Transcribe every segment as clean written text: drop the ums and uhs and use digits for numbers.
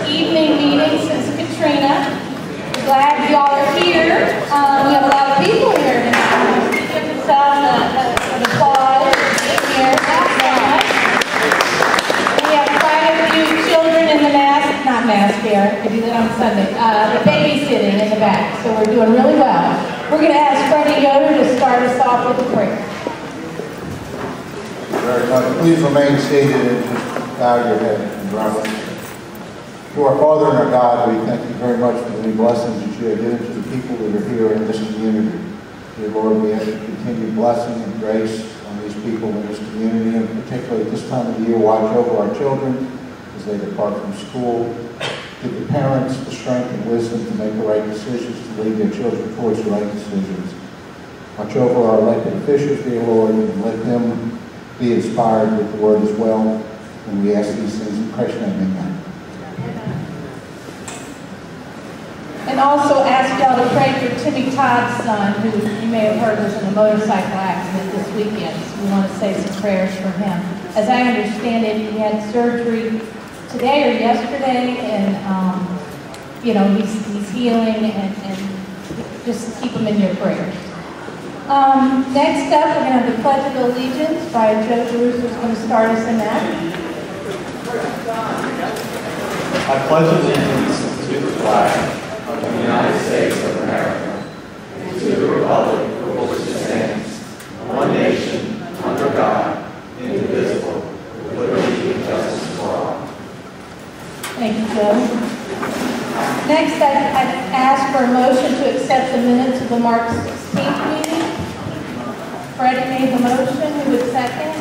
evening meeting since Katrina. Glad y'all are here. We have a lot of people here tonight. Give yourselves an applause here. We have quite a few children in the not mask here, I do that on Sunday, the babysitting in the back, so we're doing really well. We're going to ask Freddie Yoder to start us off with a prayer. Very much. Please remain seated and just bow your head and reverence. To our Father and our God, we thank you very much for the many blessings that you have given to the people that are here in this community. Dear Lord, we ask you to continue blessing and grace on these people in this community, and particularly at this time of the year, watch over our children as they depart from school. Give the parents the strength and wisdom to make the right decisions, to lead their children towards the right decisions. Watch over our elected officials, dear Lord, and let them be inspired with the word as well. And we ask these things in Christ's name, amen. And also ask y'all to pray for Timmy Todd's son, who you may have heard was in a motorcycle accident this weekend. So we want to say some prayers for him. As I understand it, he had surgery today or yesterday, and you know, he's healing, and just keep him in your prayers. Next up, we're going to have the Pledge of Allegiance by Joe DeRusso, who's going to start us in that. I pledge allegiance to the flag of the United States of America and to the republic for which it stands, one nation, under God, indivisible, with liberty and justice for all. Thank you, Joe. Next, I'd ask for a motion to accept the minutes of the March 16th meeting. Freddie made the motion. Who would second?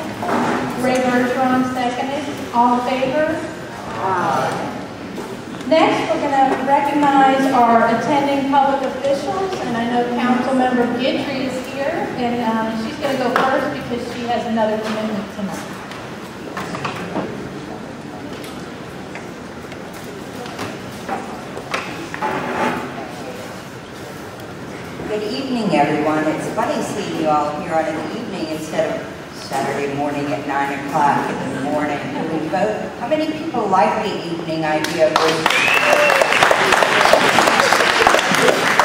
Ray Bergeron seconded. All in favor? Aye. Next, we're going to recognize our attending public officials, and I know Councilmember Guidry is here, and she's going to go first because she has another commitment tonight. Good evening, everyone. It's funny seeing you all here on an evening instead of Saturday morning at 9 o'clock in the morning. Can we vote? How many people like the evening idea?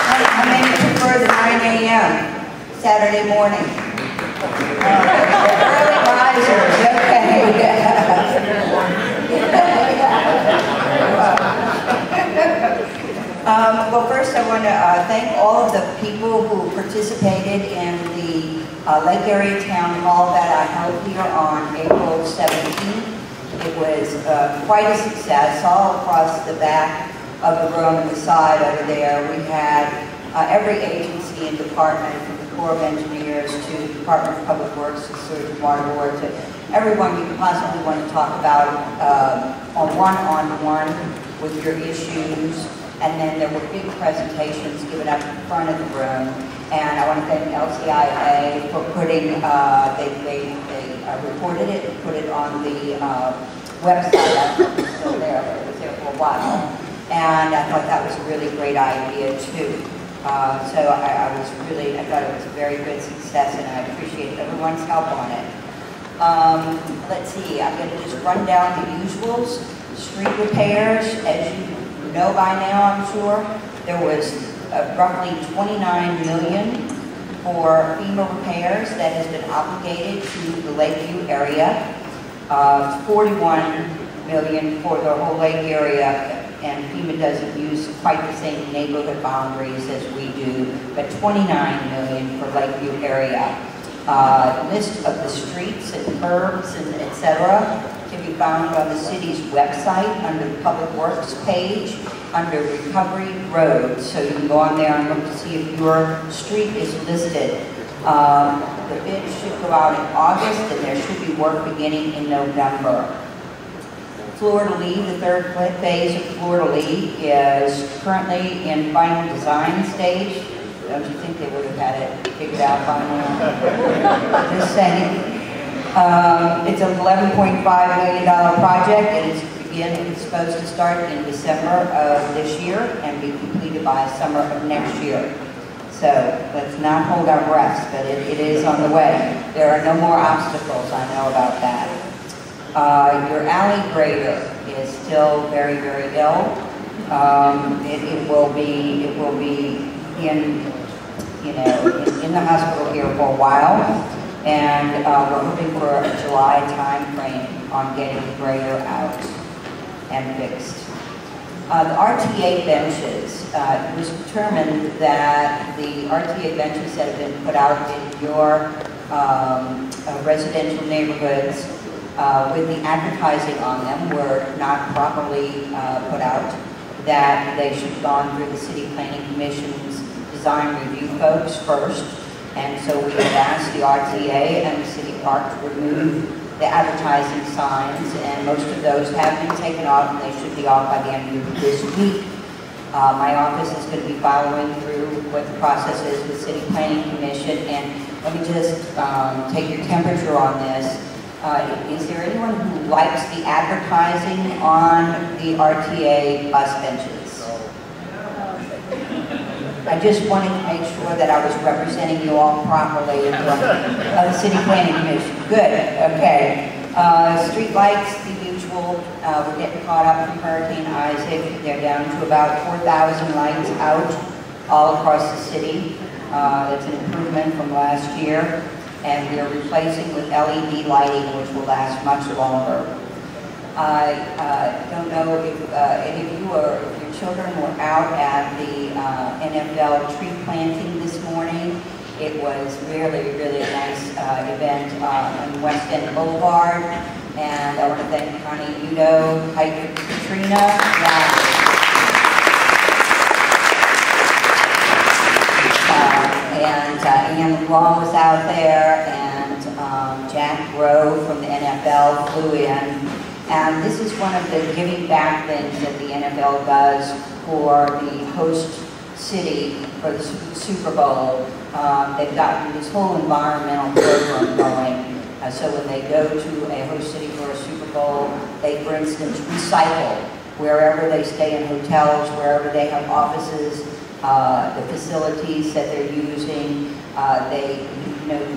How many prefer the 9 a.m. Saturday morning? Early risers, okay. Well, first I want to thank all of the people who participated in the Lake Area Town Hall that I held here on April 17th. It was quite a success all across the back of the room and the side over there. We had every agency and department, from the Corps of Engineers to the Department of Public Works to Sewage and Water Board, to everyone you could possibly want to talk about on one-on-one with your issues. And then there were big presentations given up in front of the room. And I want to thank LCIA for putting, they recorded it and put it on the website. I don't know if it's still there, but it was there for a while. And I thought that was a really great idea too. So I thought it was a very good success, and I appreciate everyone's help on it. Let's see, I'm going to just run down the usuals. Street repairs, as you know by now, I'm sure, there was roughly $29 million for FEMA repairs that has been obligated to the Lakeview area, $41 million for the whole lake area, and FEMA doesn't use quite the same neighborhood boundaries as we do, but $29 million for Lakeview area. List of the streets and curbs and etc. can be found on the city's website under the Public Works page under Recovery Roads. So you can go on there and look to see if your street is listed. The bid should go out in August, and there should be work beginning in November. Fleur-de-Lis, the third phase of Fleur-de-Lis is currently in final design stage. Don't you think they would have had it figured out by now? Just saying. It's an $11.5 million project, and it's supposed to start in December of this year and be completed by summer of next year. So let's not hold our breaths, but it is on the way. There are no more obstacles, I know about that. Your alley grader is still very, very ill. It will be in the hospital here for a while, and we're hoping for a July time frame on getting the grader out and fixed. The RTA benches, it was determined that the RTA benches that have been put out in your residential neighborhoods with the advertising on them were not properly put out, that they should have gone through the City Planning Commission's design review folks first. And so we have asked the RTA and the City Park to remove the advertising signs, and most of those have been taken off, and they should be off by the end of this week. My office is going to be following through what the process is with City Planning Commission, and let me just take your temperature on this. Is there anyone who likes the advertising on the RTA bus benches? I just wanted to make sure that I was representing you all properly in front of the City Planning Commission. Good, okay. Street lights, the usual, we're getting caught up from Hurricane Isaac. They're down to about 4,000 lights out all across the city. That's an improvement from last year. And we're replacing with LED lighting, which will last much longer. I don't know if any of you or if your children were out at the NFL tree planting this morning. It was really, really a nice event on West End Boulevard. And I want to thank Connie Udo, Piper Katrina. Ann Long was out there, and Jack Rowe from the NFL flew in. And this is one of the giving back things that the NFL does for the host city for the Super Bowl. They've gotten this whole environmental program going. So when they go to a host city for a Super Bowl, they, for instance, recycle wherever they stay in hotels, wherever they have offices, the facilities that they're using.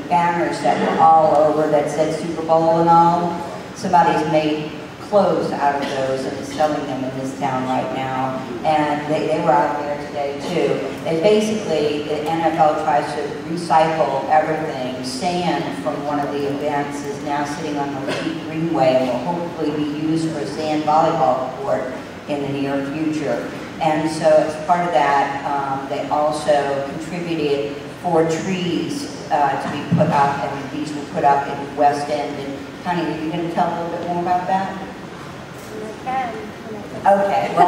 Banners that were all over that said Super Bowl and all. Somebody's made clothes out of those and is selling them in this town right now. And they were out there today too. And basically, the NFL tries to recycle everything. Sand from one of the events is now sitting on the Lee Greenway and will hopefully be used for a sand volleyball court in the near future. And so as part of that, they also contributed 4 trees to be put up, and these were put up in West End. And Connie, are you going to tell a little bit more about that? Okay, well,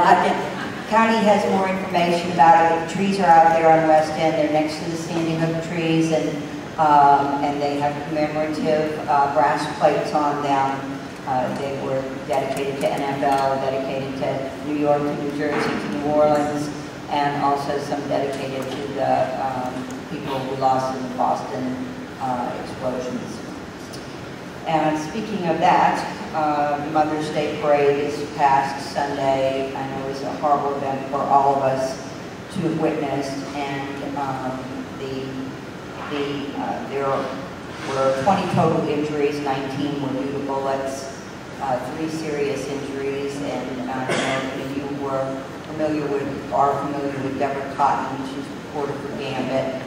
Connie has more information about it. The trees are out there on West End. They're next to the Standing Hook trees, and they have commemorative brass plates on them. They were dedicated to NFL, dedicated to New York, to New Jersey, to New Orleans, and also some dedicated to the people we lost in the Boston explosions. And speaking of that, Mother's Day Parade this past Sunday. I know it was a horrible event for all of us to have witnessed, and there were 20 total injuries, 19 were due to bullets, 3 serious injuries, and if you were familiar with Deborah Cotton, she's reported for Gambit.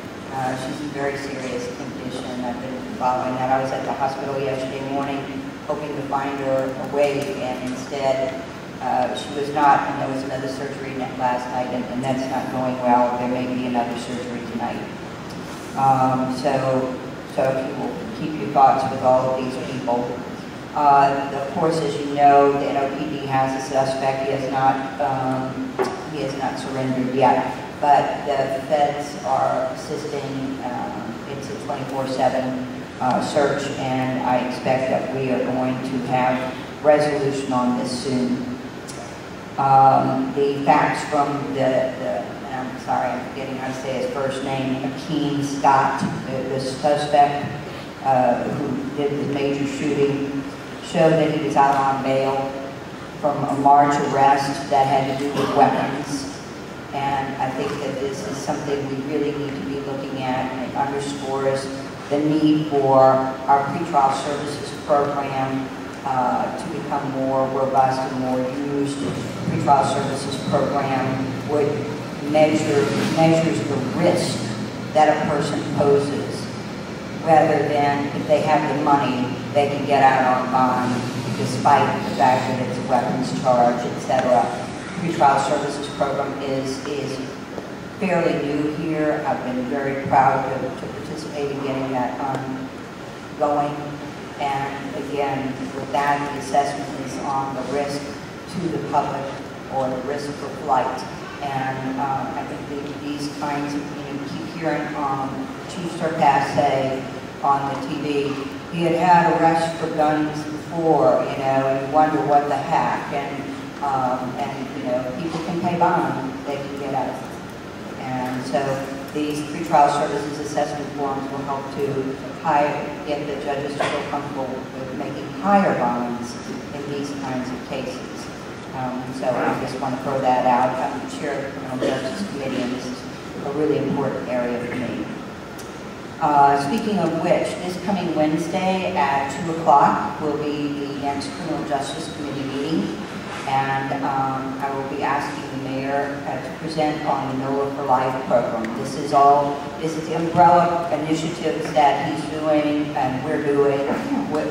She's in very serious condition. I've been following that. I was at the hospital yesterday morning hoping to find her awake, and instead she was not, and there was another surgery last night, and that's not going well. There may be another surgery tonight. So if you will keep your thoughts with all of these people. Of course, as you know, the NOPD has a suspect. He has not surrendered yet, but the feds are assisting. It's a 24/7 search, and I expect that we are going to have resolution on this soon. The facts from I'm sorry, I'm forgetting how to say his first name, Akeem Scott, the suspect who did the major shooting, showed that he was out on bail from a March arrest that had to do with weapons. And I think that this is something we really need to be looking at, and it underscores the need for our pretrial services program to become more robust and more used. Pretrial services program would measures the risk that a person poses, rather than if they have the money, they can get out on bond, despite the fact that it's a weapons charge, etc. Pretrial services program is fairly new here. I've been very proud to participate in getting that going. And again, with that, the assessment is on the risk to the public or the risk for flight. And I think these kinds of, you keep hearing Chief Surpass say on the TV, he had arrests for guns before, and you wonder what the heck. And people can pay bond, they can get out. And so these pretrial services assessment forms will help to get the judges to feel comfortable with making higher bonds in these kinds of cases. So I just want to throw that out. I'm the chair of the Criminal Justice Committee, and this is a really important area for me. Speaking of which, this coming Wednesday at 2 o'clock will be the next Criminal Justice Committee meeting. And I will be asking the mayor to present on the NOLA for Life program. This is the umbrella initiatives that he's doing and we're doing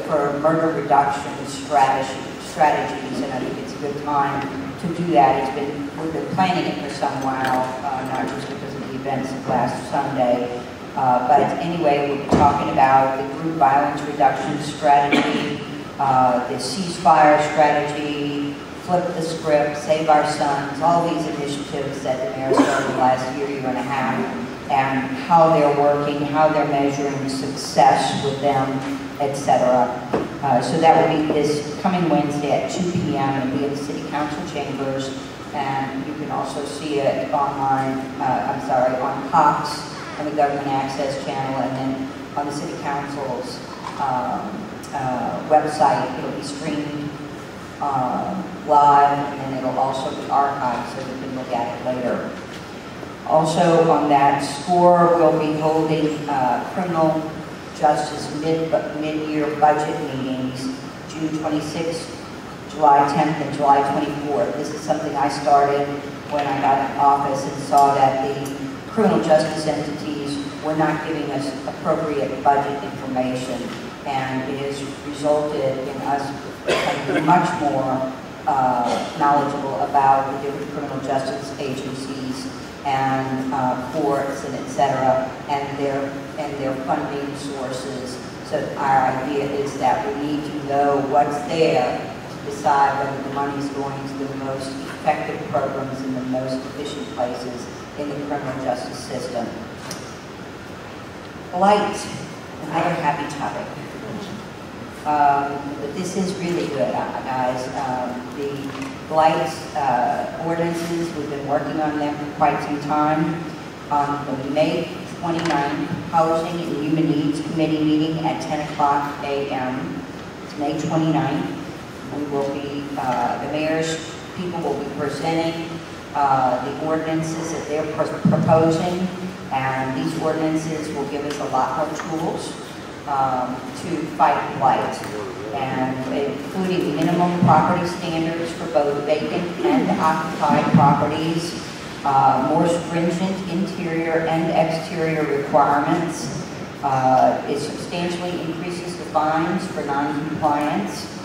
for murder reduction strategies, and I think it's a good time to do that. We've been planning it for some while, not just because of the events of last Sunday, but anyway, we'll be talking about the group violence reduction strategy, the ceasefire strategy, Flip the Script, Save Our Sons, all these initiatives that the mayor started last year and a half, and how they're working, how they're measuring success with them, etc. So that will be this coming Wednesday at 2 p.m. and be in the City Council chambers, and you can also see it online, on Cox, on the Government Access channel, and then on the City Council's website. It'll be streamed live, and then it'll also be archived so you can look at it later. Also on that score, we'll be holding criminal justice mid-year budget meetings, June 26th, July 10th, and July 24th. This is something I started when I got in office and saw that the criminal justice entities were not giving us appropriate budget information, and it has resulted in us becoming much more knowledgeable about the different criminal justice agencies and courts and etc. and their funding sources. So our idea is that we need to know what's there to decide whether the money is going to the most effective programs in the most efficient places in the criminal justice system. Blight, another happy topic. But this is really good, guys. The blight ordinances, we've been working on them for quite some time. The May 29th Housing and Human Needs Committee meeting at 10 o'clock a.m. It's May 29th. We will be, the mayor's people will be presenting the ordinances that they're proposing, and these ordinances will give us a lot more tools to fight blight, and including minimum property standards for both vacant and occupied properties, more stringent interior and exterior requirements. It substantially increases the fines for non-compliance,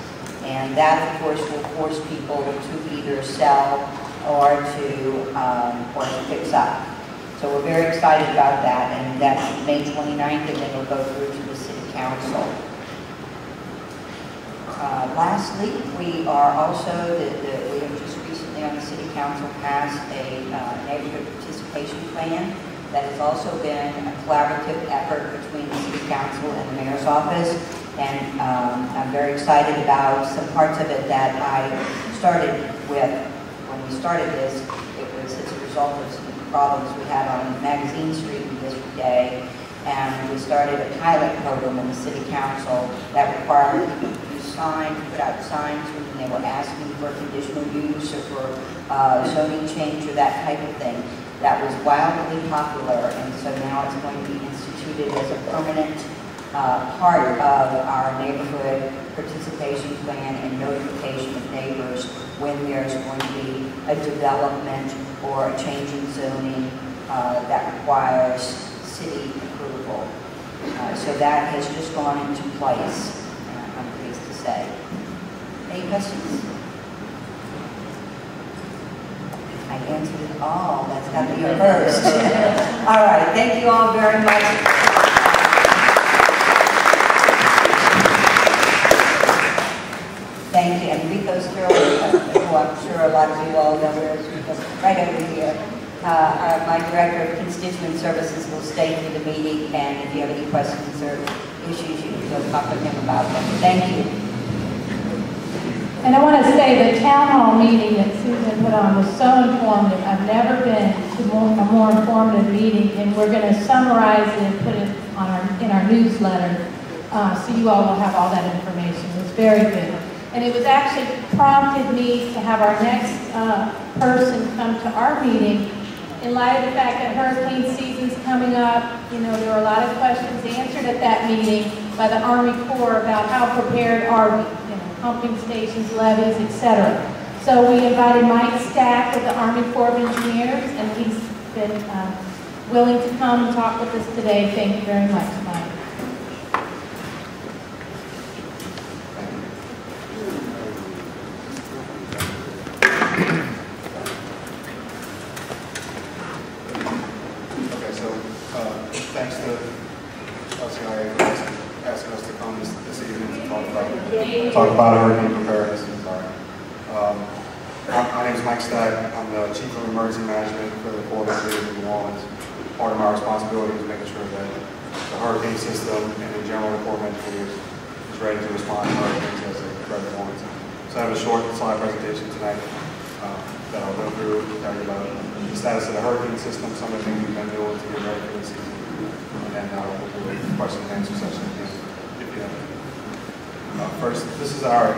and that, of course, will force people to either sell or to fix up. So we're very excited about that, and that's May 29th, and then it'll go through to the City Council. Lastly, we are also, we have just recently on the City Council passed a neighborhood participation plan that has also been a collaborative effort between the City Council and the Mayor's Office, and I'm very excited about some parts of it that I started with. When we started this, it was as a result of some problems we had on Magazine Street in District A, and we started a pilot program in the City Council that required people to use signs, put out signs when they were asking for conditional use or for zoning change or that type of thing. That was wildly popular, and so now it's going to be instituted as a permanent part of our neighborhood participation plan and notification of neighbors when there's going to be a development or a change in zoning that requires city approval. So that has just gone into place, I'm pleased to say. Any questions? I answered it all. That's got to be your first. All right. Thank you all very much. Thank you. And Rico's girl, who I'm sure a lot of you all know, there's Rico right over here. My Director of Constituent Services will stay through the meeting, and if you have any questions or issues, you can go talk with him about them. Thank you. And I want to say the town hall meeting that Susan put on was so informative. I've never been to a more informative meeting, and we're going to summarize it and put it on in our newsletter, so you all will have all that information. It was very good. And it was actually prompted me to have our next person come to our meeting in light of the fact that hurricane season's coming up. You know, there were a lot of questions answered at that meeting by the Army Corps about how prepared are we, pumping stations, levees, etc. So we invited Mike Stack with the Army Corps of Engineers, and he's been willing to come and talk with us today. Thank you very much, Mike. Okay, so thanks to LCIA for asking us to come this evening to talk about hurricane preparedness. My name is Mike Stack. I'm the Chief of Emergency Management for the Corps of Engineers in New Orleans. Part of my responsibility is making sure that the hurricane system and in general the Corps of Engineers is ready to respond to hurricanes as they threaten New Orleans. So I have a short slide presentation tonight that I'll go through to tell you about the status of the hurricane system, some of the things we've been doing to get ready for the season, and then we'll do a question and answer session if you have any. First, this is our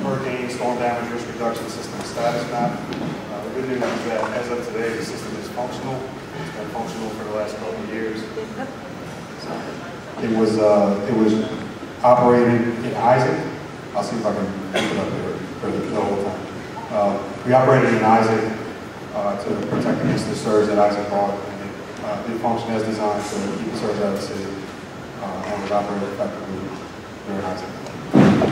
hurricane storm damage risk reduction system status map. The good news is that as of today, the system is functional. It's been functional for the last couple of years. It was operated in Isaac. I'll see if I can put it up here for the whole time. We operated in Isaac to protect against the surge that Isaac brought, and it did function as designed to keep the surge out of the city, and was operated effectively during Isaac.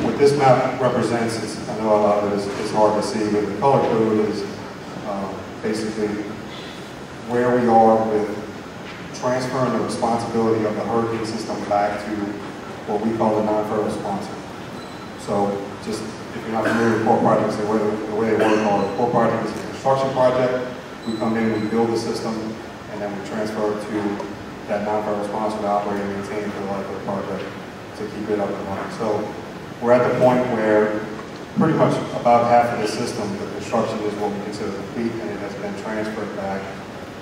What this map represents is, I know a lot of it is hard to see, but the color code is basically where we are with transferring the responsibility of the hurricane system back to what we call the non-federal sponsor. So just, if you're not familiar with core projects, the way they work are, core project is a construction project. We come in, we build the system, and then we transfer it to that non-federal sponsor to operate and maintain for the life of the project to keep it up and running. So we're at the point where pretty much about half of the system, the construction is what we consider complete, and it has been transferred back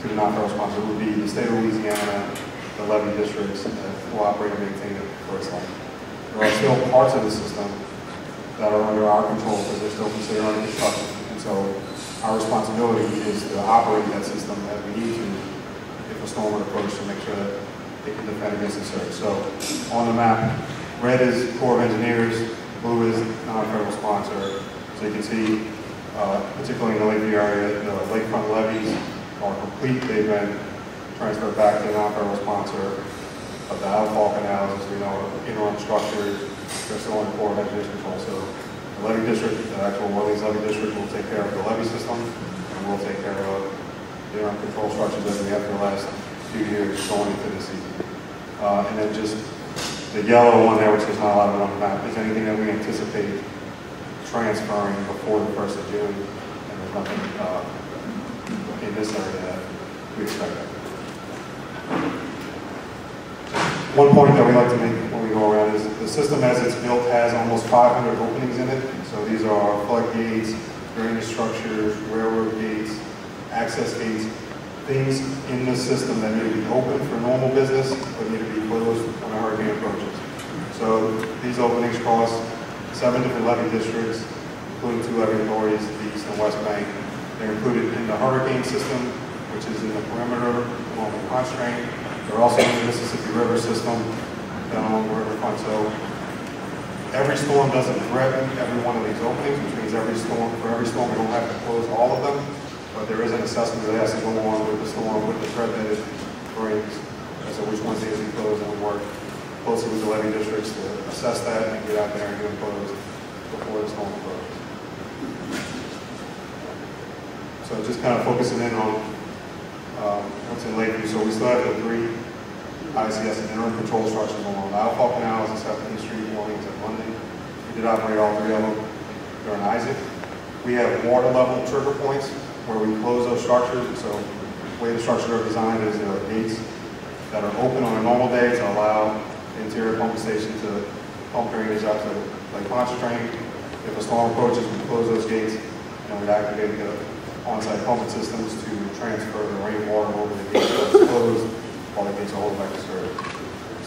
to the non-federal sponsor. It would be the state of Louisiana, the levee districts that will operate and maintain it for its life. There are still parts of the system that are under our control because they're still considered under construction. And so our responsibility is to operate that system as we need to if a storm would approach to make sure that it can defend against the surge. So on the map, red is Corps of Engineers, blue is non-federal sponsor. So you can see, particularly in the Lakeview area, the lakefront levees are complete. They've been transferred back to the non-federal sponsor. Of the outfall canals, as we know, interim structures, they're still under Corps of Engineers control. So the levee district, the actual Orleans levee district, will take care of the levee system, and we'll take care of the interim control structures that we have for the last few years going into the season. And then just the yellow one there, which is not a lot of it on the map, is anything that we anticipate transferring before the 1st of June, and there's nothing in this area that we expect that. One point that we like to make when we go around is the system as it's built has almost 500 openings in it. So these are floodgates, drainage structures, railroad gates, access gates, things in the system that need to be open for normal business but need to be closed when a hurricane approaches. So these openings cross 7 different levee districts, including 2 levee authorities, the East and West Bank. They're included in the hurricane system, which is in the perimeter along the constraint. They're also in the Mississippi River system down along the riverfront. So Every storm doesn't threaten every one of these openings, which means for every storm, we don't have to close all of them, but there is an assessment that has to go on with the storm, with the threat that it brings, as to which ones need to be closed, and we work closely with the levy districts to assess that and get out there and get them closed before the storm closes. So just kind of focusing in on what's in Lakeview. So we still have the 3 ICS and interim control structures along the Outfall Canals and 17th Street, Mornings, and Monday. We did operate all 3 of them during Isaac. We have water level trigger points where we close those structures. So the way the structures are designed is there are gates that are open on a normal day to allow the interior pumping station to pump drainage out to Lake Pontchartrain. If a storm approaches, we close those gates and we activate the on-site pumping systems to transfer the rainwater over the gates that's closed while the gates are holding back the service.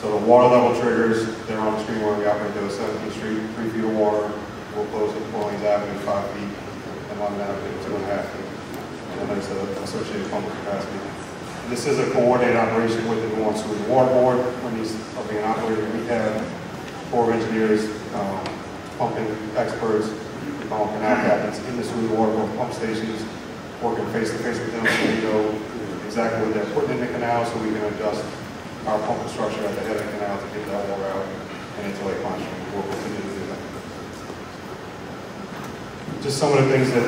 So the water level triggers, they're on the screen where we operate those. 17th Street, 3 feet of water. We'll close at Orleans Avenue 5 feet and London Avenue 2.5 feet. And then there's the associated pumping capacity. And this is a coordinated operation with the New Orleans Sewer Water Board. When these are being operated, we have Corps of Engineers, pumping experts, canal captains in the sewer water board pump stations, working face-to-face with them so we know exactly what they're putting in the canal so we can adjust our pumping structure at the head of the canal to get that water out and into Lake Pontchartrain. We'll continue to do that. Just some of the things that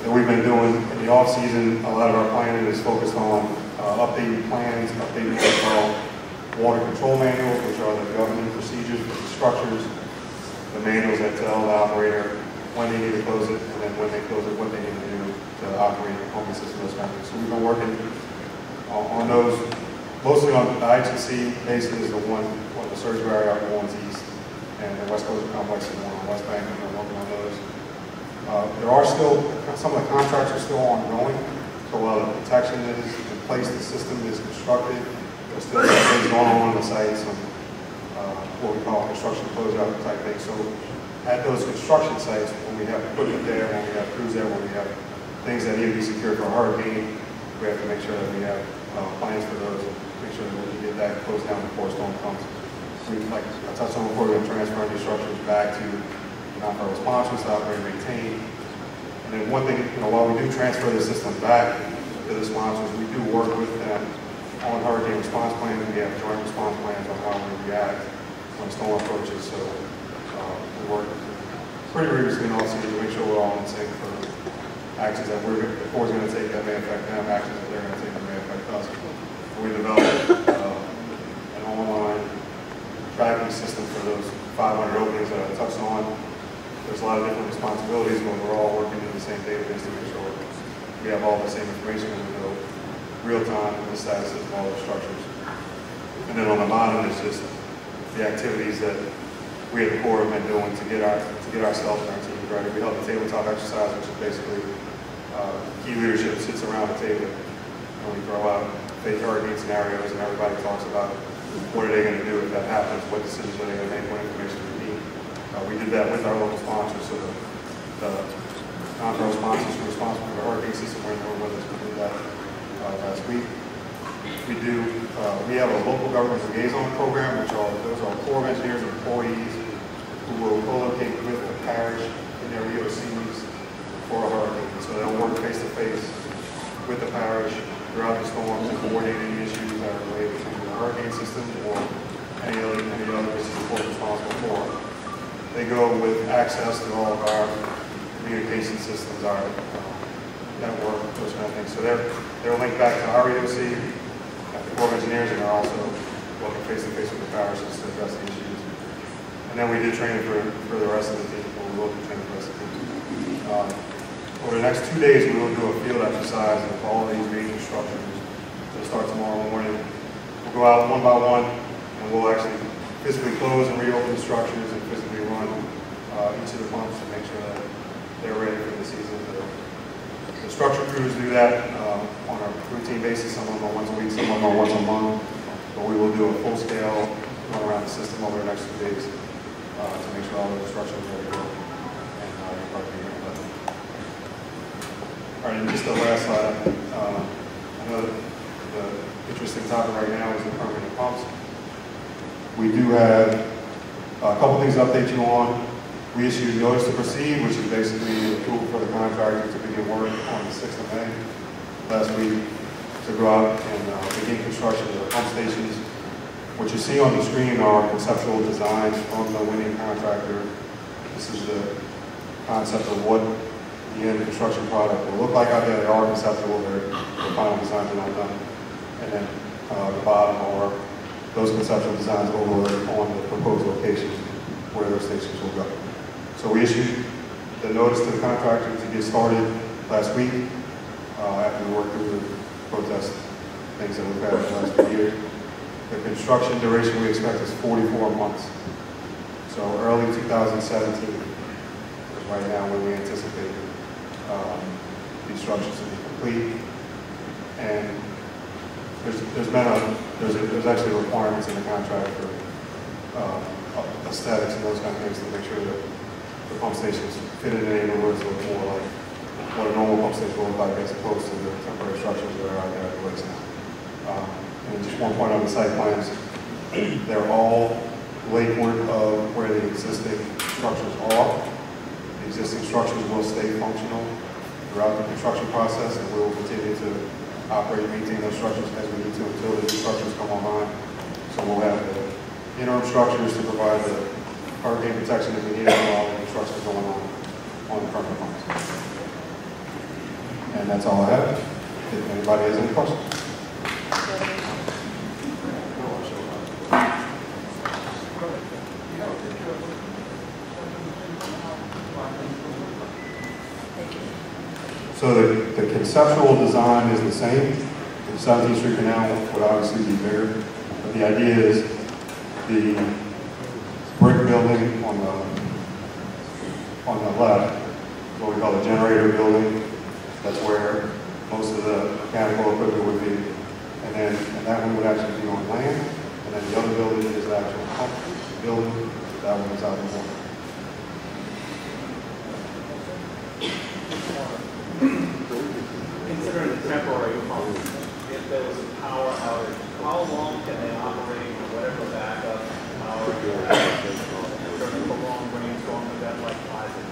we've been doing in the off-season, a lot of our planning is focused on updating plans, updating what we call water control manuals, which are the governing procedures for the structures, the manuals that tell the operator when they need to close it, and then when they close it, what they need to do to operate the pumping system, those kind of things. So we've been working on those, mostly on the IHC basin is the one on the surge barrier out in Orleans East, and the West Coast Complex is the one on West Bank. We've been working on those. There are still, some of the contracts are still ongoing, so while the protection is in place, the system is constructed, there's still some things going on the site, some what we call construction closeout type things. So at those construction sites, when we have equipment there, when we have crews there, when we have things that need to be secured for a hurricane, we have to make sure that we have plans for those, make sure that we can get that closed down before a storm comes. Like I touched on before, we're transferring these structures back to non-federal sponsors to operate and maintain. And then one thing, while we do transfer the system back to the sponsors, we do work with them on hurricane response plans. We have joint response plans on how we react when a storm approaches. So we work pretty rigorously in all seasons to make sure we're all in sync for actions that the Corps is going to take that may affect them, actions that they're going to take that may affect us. We developed an online tracking system for those 500 openings that I touched on. There's a lot of different responsibilities, but we're all working in the same database to make sure we have all the same information and we know real time the status of all the structures. And then on the bottom is just the activities that we at the Corps have been doing to get ourselves and our team ready. We held a tabletop exercise, which is basically key leadership sits around the table and we throw out fake hurricane scenarios and everybody talks about what are they going to do if that happens, what decisions are they going to make, what information do we need. We did that with our local sponsors, so the non-federal sponsors who are responsible for the hurricane system were in the room with us. We did that last week. We have a local government liaison program, those are Corps of Engineers employees who will co-locate with the parish in their EOCs for a hurricane. So they'll work face to face with the parish throughout the storm to coordinate any issues that are related to the hurricane system or any other issues the Corps is responsible for. They go with access to all of our communication systems, our network, those kind of things. So they're linked back to our EOC, at the Corps of Engineers, and they're also working face-to-face with the parishes to address the issues. And then we did training for the rest of the team, or we will do training for the rest of the team. Over the next 2 days, we will do a field exercise of all these major structures. We'll start tomorrow morning. We'll go out one by one, and we'll actually physically close and reopen the structures and physically run each of the pumps to make sure that they're ready for the season. The structure crews do that on a routine basis. Some of them are once a week, some of them are once a month. But we will do a full-scale run around the system over the next 2 days to make sure all the structures are ready to go. All right, and just the last slide. I know the interesting topic right now is the permanent pumps. We do have A couple things to update you on. We issued notice to proceed, which is basically approval for the contractor to begin work on the 6th of May last week to go out and begin construction of the pump stations. What you see on the screen are conceptual designs from the winning contractor. This is the concept of what the end construction product will look like out there. They are conceptual, the final designs are not done. And then the bottom are those conceptual designs overlaid on the proposed locations where those stations will go. So we issued the notice to the contractor to get started last week after we worked through the protest things that we've had in the last few years. The construction duration we expect is 44 months. So early 2017 is right now when we anticipate these structures to be complete. And there's actually requirements in the contract for aesthetics and those kind of things to make sure that the pump stations fit in the neighborhoods look more like what a normal pump station will look like as opposed to the temporary structures that are out there at the lakes now. And just one point on the site plans, they're all lakeward of where the existing structures are. The existing structures will stay functional throughout the construction process, and we will continue to operate and maintain those structures as we need to until the new structures come online. So we'll have the interim structures to provide the hurricane protection that we need while the construction is going on the permanent pumps. And that's all I have. If anybody has any questions. So the conceptual design is the same. The 17th Street Canal would obviously be bigger, but the idea is the brick building on the left, what we call the generator building. That's where most of the mechanical equipment would be, and that one would actually be on land, and then the other building is the actual pump building. That one is out in the water. Considering the temporary pump, if there was a power outage, how long can they operate or whatever backup power during a prolonged rainstorm event like Isaac?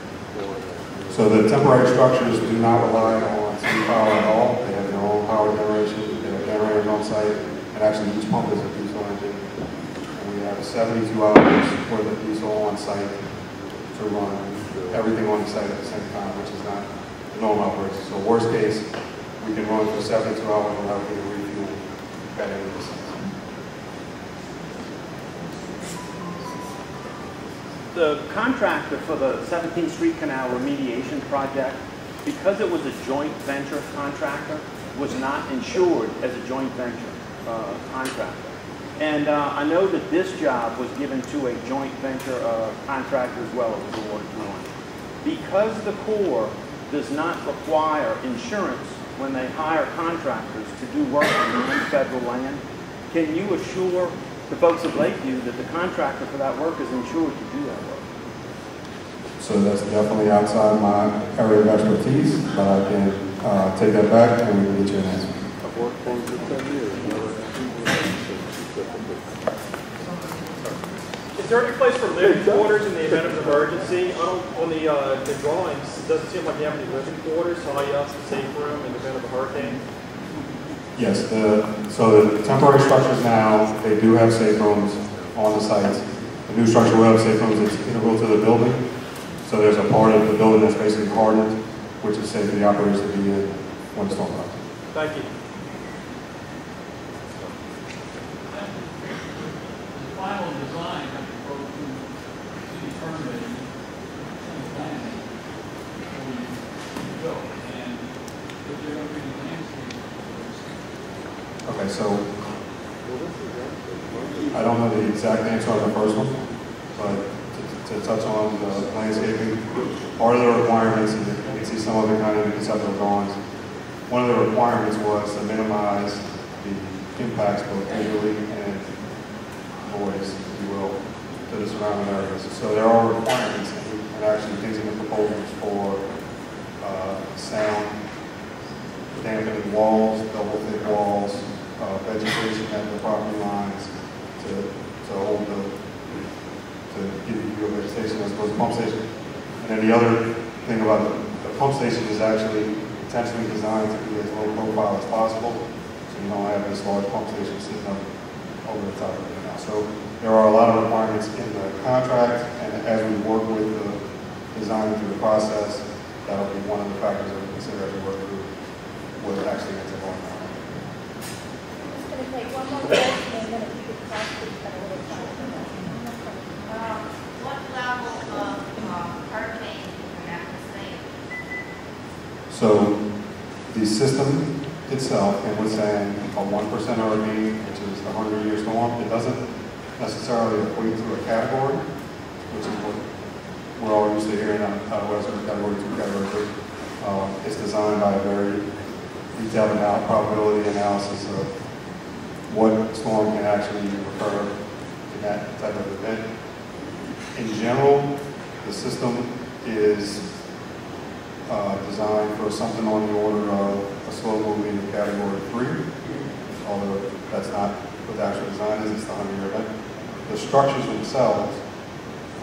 So the temporary structures do not rely on city power at all. They have their own power generation. They have generators on site, and actually each pump is a diesel engine. And we have 72 hours for the diesel on site to run everything on the site at the same time, which is not the normal operation. So worst case, we can run for 72 hours without getting refuel at any of the sites. The contractor for the 17th Street Canal remediation project, because it was a joint venture contractor, was not insured as a joint venture contractor. And I know that this job was given to a joint venture contractor as well. It was awarded to one. Because the Corps does not require insurance when they hire contractors to do work on non-federal land, can you assure the folks of Lakeview that the contractor for that work is insured to do that work? So that's definitely outside my area of expertise, but I can take that back and we can get you an answer. I've worked for him for 10 years. Is there any place for living quarters in the event of an emergency? On the drawings, it doesn't seem like you have any living quarters, so how you have a safe room in the event of a hurricane? Yes, so the temporary structures now, they do have safe rooms on the sites. The new structure will have safe rooms that's integral to the building. So there's a part of the building that's basically hardened, which is safe for the operators to be in when it's storm comes. Thank you. The final design has to go through city permitting and planning before you go. And if they're going to be landscape. Okay, so I don't know the exact answer on the first one, but to touch on the landscaping, part of the requirements, and you can see some of it kind of in the conceptual drawings, one of the requirements was to minimize the impacts both visually and noise, if you will, to the surrounding areas. So there are requirements and actually things in the proposals for sound, dampening walls, double thick walls, vegetation at the property lines to hold to station as opposed to pump station. And then the other thing about the pump station is actually intentionally designed to be as low profile as possible, so you don't have this large pump station sitting up over the top of it now. So there are a lot of requirements in the contract, and as we work with the design through the process, that'll be one of the factors that we consider as we work through what actually ends up going on. Just going to take one more question, and then if you could possibly spend a little time on that. What level of hurricane can that sustain? So the system itself can withstand a 1% hurricane, which is a 100-year storm. It doesn't necessarily equate to a category, which is what we're all used to hearing out west, or category 2, category 3. It's designed by a very detailed probability analysis of what storm can actually occur in that type of event. In general, the system is designed for something on the order of a slow moving category 3, although that's not what the actual design is, it's the 100-year event. The structures themselves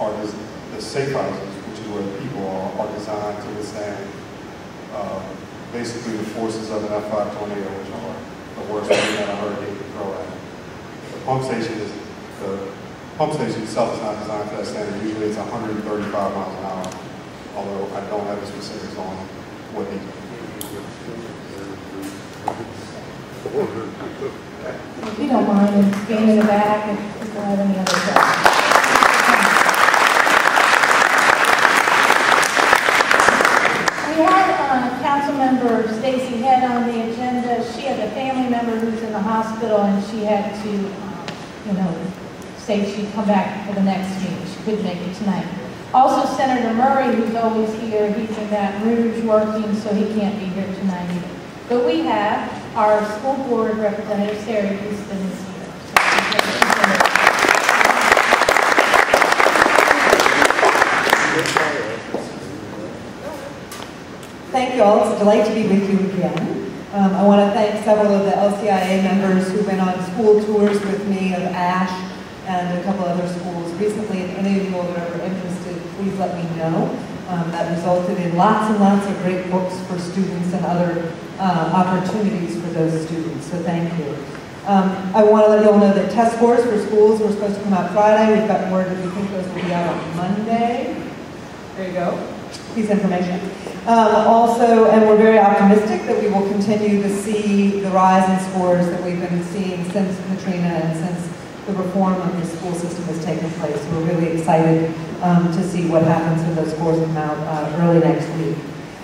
are the safe houses, which is where the people are designed to withstand basically the forces of an F5 tornado, which are the worst thing that a hurricane can throw at it. The pump station itself is not designed for that standard. Usually it's 135 miles an hour, although I don't have the specifics on what they do. If you don't mind, being in the back, and if you have any other questions. We had Councilmember Stacy Head on the agenda. She had a family member who's in the hospital, and she had to, say she'd come back for the next meeting. She couldn't make it tonight. Also, Senator Murray, who's always here, he's in Baton Rouge working, so he can't be here tonight either. But we have our school board representative, Sarah Houston, is here. Thank you all. It's a delight to be with you again. I want to thank several of the LCIA members who went on school tours with me of Ash and a couple other schools recently. If any of you are ever interested, please let me know. That resulted in lots and lots of great books for students and other opportunities for those students, so thank you. I want to let you all know that test scores for schools were supposed to come out Friday. We've got word that we think those will be out on Monday. There you go. Piece of information. And we're very optimistic that we will continue to see the rise in scores that we've been seeing since Katrina and since the reform of the school system has taken place. We're really excited to see what happens when those scores come out early next week.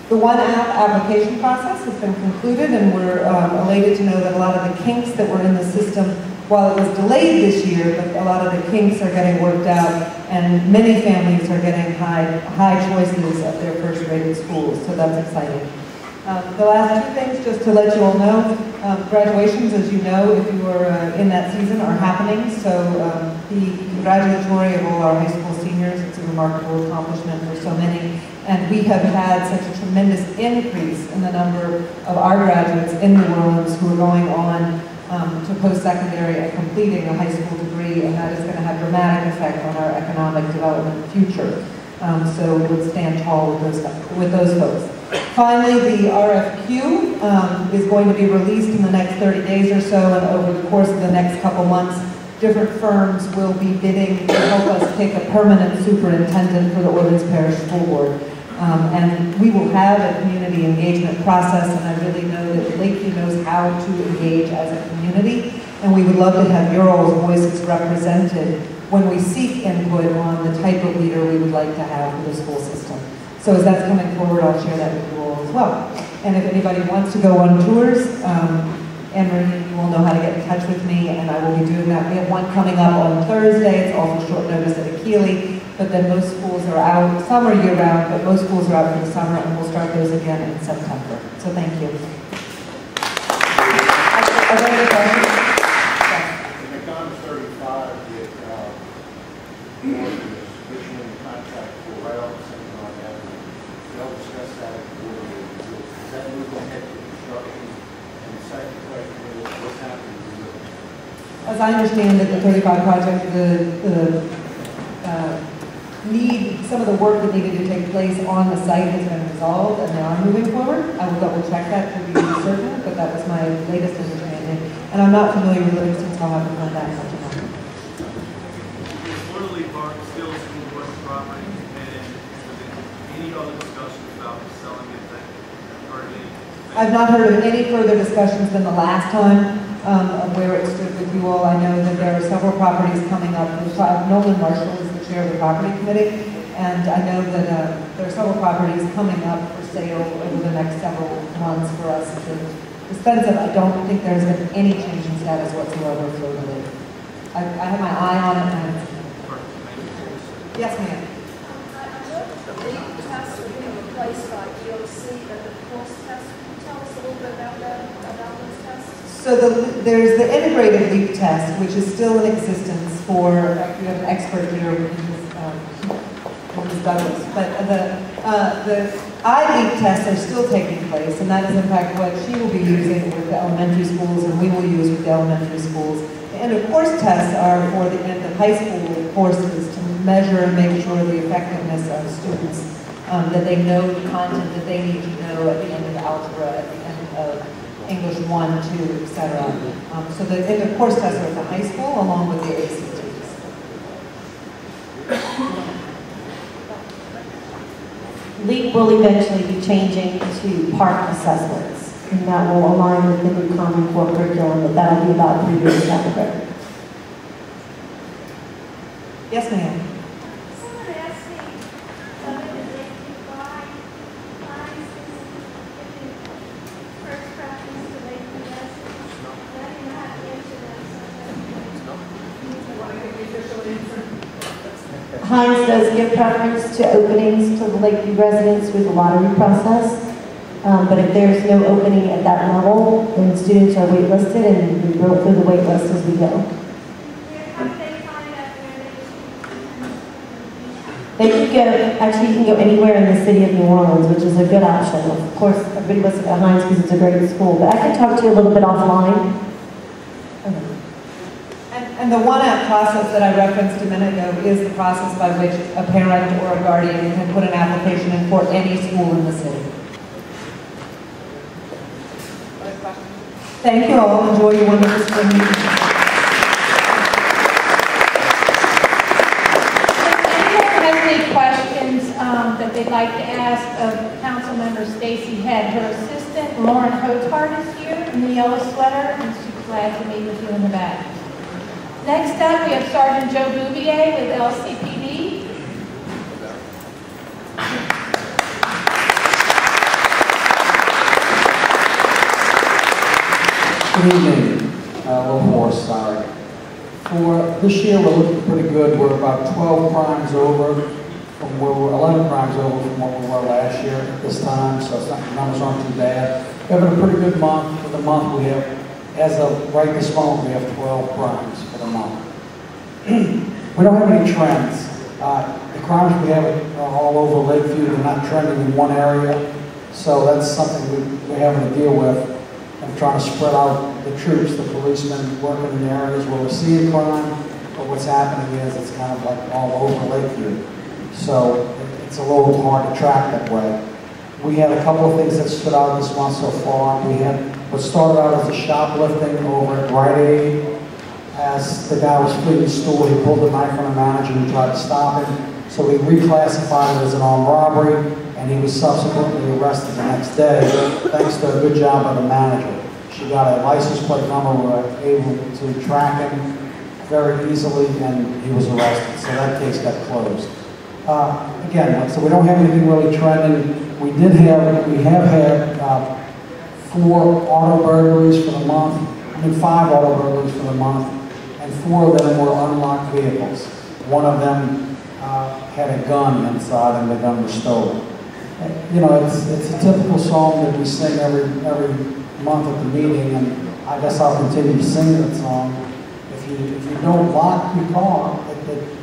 The One App application process has been concluded, and we're elated to know that a lot of the kinks that were in the system, while it was delayed this year, but a lot of the kinks are getting worked out, and many families are getting high choices of their first-rated schools, so that's exciting. The last two things, just to let you all know, graduations, as you know, if you are in that season, are happening. So the congratulatory of all our high school seniors, it's a remarkable accomplishment for so many. And we have had such a tremendous increase in the number of our graduates in New Orleans who are going on to post-secondary and completing a high school degree, and that is going to have dramatic effect on our economic development future. So we would stand tall with those folks. Finally, the RFQ is going to be released in the next 30 days or so, and over the course of the next couple months, different firms will be bidding to help us pick a permanent superintendent for the Orleans Parish School Board. And we will have a community engagement process, and I really know that Lakeview knows how to engage as a community, and we would love to have your all's voices represented when we seek input on the type of leader we would like to have for the school system. So as that's coming forward, I'll share that with you all as well. And if anybody wants to go on tours, Anne-Marie, you will know how to get in touch with me, and I will be doing that. We have one coming up on Thursday. It's also short notice at Akili, but then most schools are out. Some are year-round, but most schools are out for the summer, and we'll start those again in September. So thank you. Are there any questions? In the Congress 35, the issuing the contract for right-off something like that. They'll discuss that. Does that move ahead to construction? And the second question is, what's happening to the As I understand it, the 35 project, the some of the work that needed to take place on the site has been resolved and they are moving forward. I will double check that to be certain, but that was my latest understanding. And I'm not familiar with Livingston, so I'll have to contact them tomorrow. Orderly Park still school board property, and any other discussions about selling it that heard any? I've not heard of any further discussions than the last time of where it stood with you all. I know that there are several properties coming up. Nolan Marshall is the chair of the property committee, and I know that there are several properties coming up for sale over the next several months for us to dispose of. I don't think there's been any change in status whatsoever for the I have my eye on it. And yes, ma'am. The tests are being replaced by EOC and the course test. Can you tell us a little bit about those tests? So there's the integrated leak test, which is still in existence for, we have an expert here, Ms. Douglas, but the eye leak tests are still taking place, and that is in fact what she will be using with the elementary schools, and we will use with the elementary schools. The end of course tests are for the end of high school courses to measure and make sure the effectiveness of students, that they know the content that they need to know at the end of algebra, at the end of English 1, 2, etc. So the end of course tests are at the high school along with the ACTs. LEAP will eventually be changing to park assessments, and that will align with the new Common Core curriculum, but that'll be about 3 years down the road. Yes, ma'am. Someone asked me whether they could buy lines in the first preference to make the residents. I did not answer that. Hines does give preference to openings to the Lakeview residents through the lottery process. But if there's no opening at that level, then students are waitlisted and we go through the wait list as we go. How do they find out where They can go, actually you can go anywhere in the city of New Orleans, which is a good option. Of course, everybody wants to go to Hines because it's a great school, but I can talk to you a little bit offline. And the one-app process that I referenced a minute ago is the process by which a parent or a guardian can put an application in for any school in the city. Thank you all. Enjoy your wonderful spring meeting. If anyone has any questions that they'd like to ask of Council Member Stacy Head, her assistant Lauren Hotard is here in the yellow sweater, and she's glad to meet with you in the back. Next up, we have Sergeant Joe Bouvier with LCPD. Good evening. A little hoarse, sorry. For this year, we're looking pretty good. We're about 12 crimes over from where we're 11 crimes over from what we were last year at this time, so it's not, the numbers aren't too bad. We're having a pretty good month. For the month, we have, as of right this moment, we have 12 crimes for the month. We don't have any trends. The crimes we have are all over Lakeview. They're not trending in one area, so that's something we're having to deal with. I'm trying to spread out the troops, the policemen working in the areas where we're seeing crime, but what's happening is it's kind of like all over Lakeview. So it's a little hard to track that way. We had a couple of things that stood out this month so far. We had what started out as a shoplifting over at Rite Aid. As the guy was fleeing the store, he pulled a knife on a manager who tried to stop him. So we reclassified it as an armed robbery, and he was subsequently arrested the next day, thanks to a good job by the manager. She got a license plate number, we were able to track him very easily, and he was arrested. So that case got closed. Again, so we don't have anything really trending. We have had 4 auto burglaries for the month, 5 auto burglaries for the month, and 4 of them were unlocked vehicles. One of them had a gun inside, and the gun was stolen. You know, it's a typical song that we sing every month at the meeting, and I guess I'll continue to sing that song. If you don't lock your car,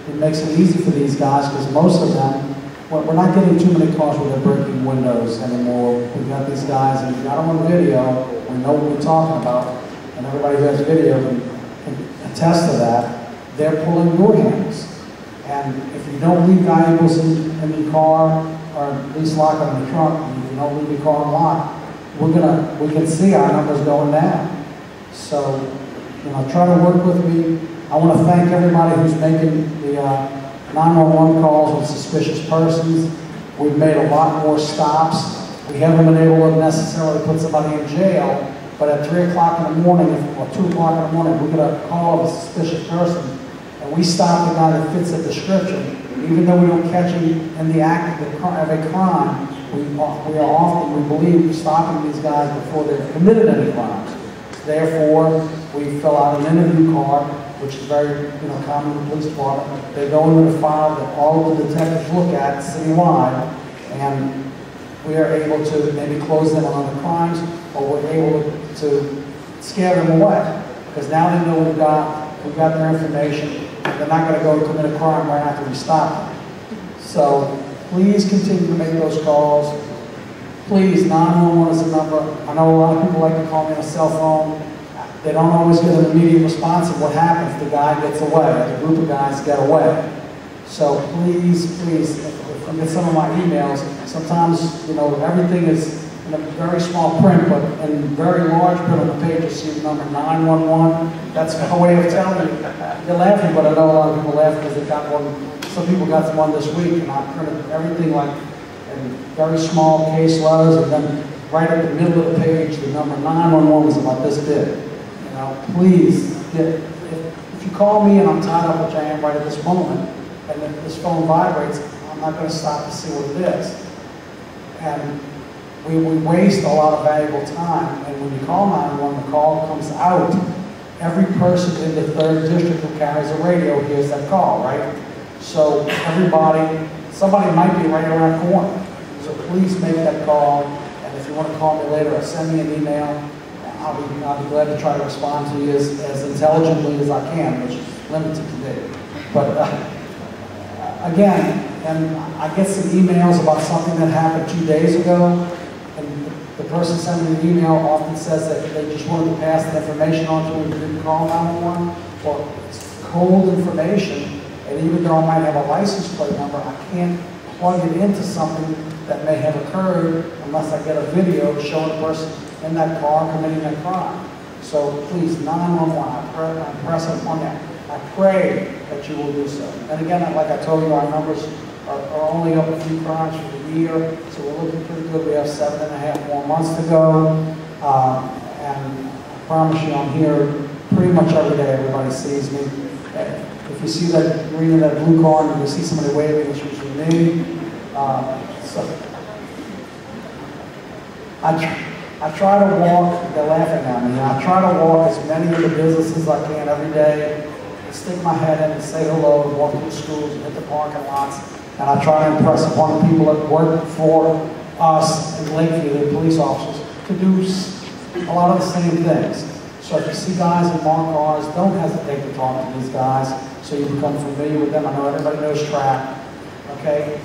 it makes it easy for these guys, because most of them, we're not getting too many cars where they're breaking windows anymore. We've got these guys, and if you got them on video, we know what we're talking about, and everybody who has video can attest to that. They're pulling door handles. And if you don't leave valuables in your car, or at least lock them in the trunk, and if you don't leave your car unlocked, we can see our numbers going down. So, try to work with me. I want to thank everybody who's making the 911 calls on suspicious persons. We've made a lot more stops. We haven't been able to necessarily put somebody in jail, but at 3 o'clock in the morning or 2 o'clock in the morning, we get a call of a suspicious person, and we stop the guy that fits the description. Even though we don't catch him in the act of a crime, we believe, stopping these guys before they've committed any crimes. Therefore, we fill out an interview card, which is very common in the police department. They go into the file that all of the detectives look at citywide, and we are able to maybe close them on other crimes, or we're able to scare them away. Because now they know we've got their information, and they're not going to go commit a crime right after we stop them. So please continue to make those calls. Please, 911 is a number. I know a lot of people like to call me on a cell phone. They don't always get an immediate response of what happens. The guy gets away, the group of guys get away. So please, if you get some of my emails, sometimes, everything is in a very small print, but in very large print on the page, you see the number 911. That's a way of telling you. You're laughing, but I know a lot of people laugh because they got one. Some people got one this week, and I printed everything like in very small case letters, and then right at the middle of the page, the number 911 is about this big. Please, if you call me and I'm tied up, which I am right at this moment, and if this phone vibrates, I'm not going to stop to see what it is. And we waste a lot of valuable time, and when you call 911, the call comes out. Every person in the 3rd district who carries a radio hears that call, right? So somebody might be right around the corner. So please make that call, and if you want to call me later or send me an email, I'll be glad to try to respond to you as intelligently as I can, which is limited today. But again, and I get some emails about something that happened 2 days ago, and the person sending the email often says that they just wanted to pass the information on to me and didn't call 911. Well, it's cold information, and even though I might have a license plate number, I can't plug it into something that may have occurred unless I get a video showing a person in that car committing that crime. So please, 911, I press upon that. I pray that you will do so. And again, like I told you, our numbers are only up a few crimes for the year, so we're looking pretty good. We have 7.5 more months to go. And I promise you, I'm here pretty much every day. Everybody sees me. If you see that green and that blue car, and you see somebody waving, it's usually me. I try to walk, they're laughing at me, I try to walk as many of the businesses as I can every day, stick my head in and say hello, and walk through schools and hit the parking lots, and I try to impress upon the people that work for us in Lakeview, the police officers, to do a lot of the same things. So if you see guys in marked cars, don't hesitate to talk to these guys so you become familiar with them. I know everybody knows trap, okay?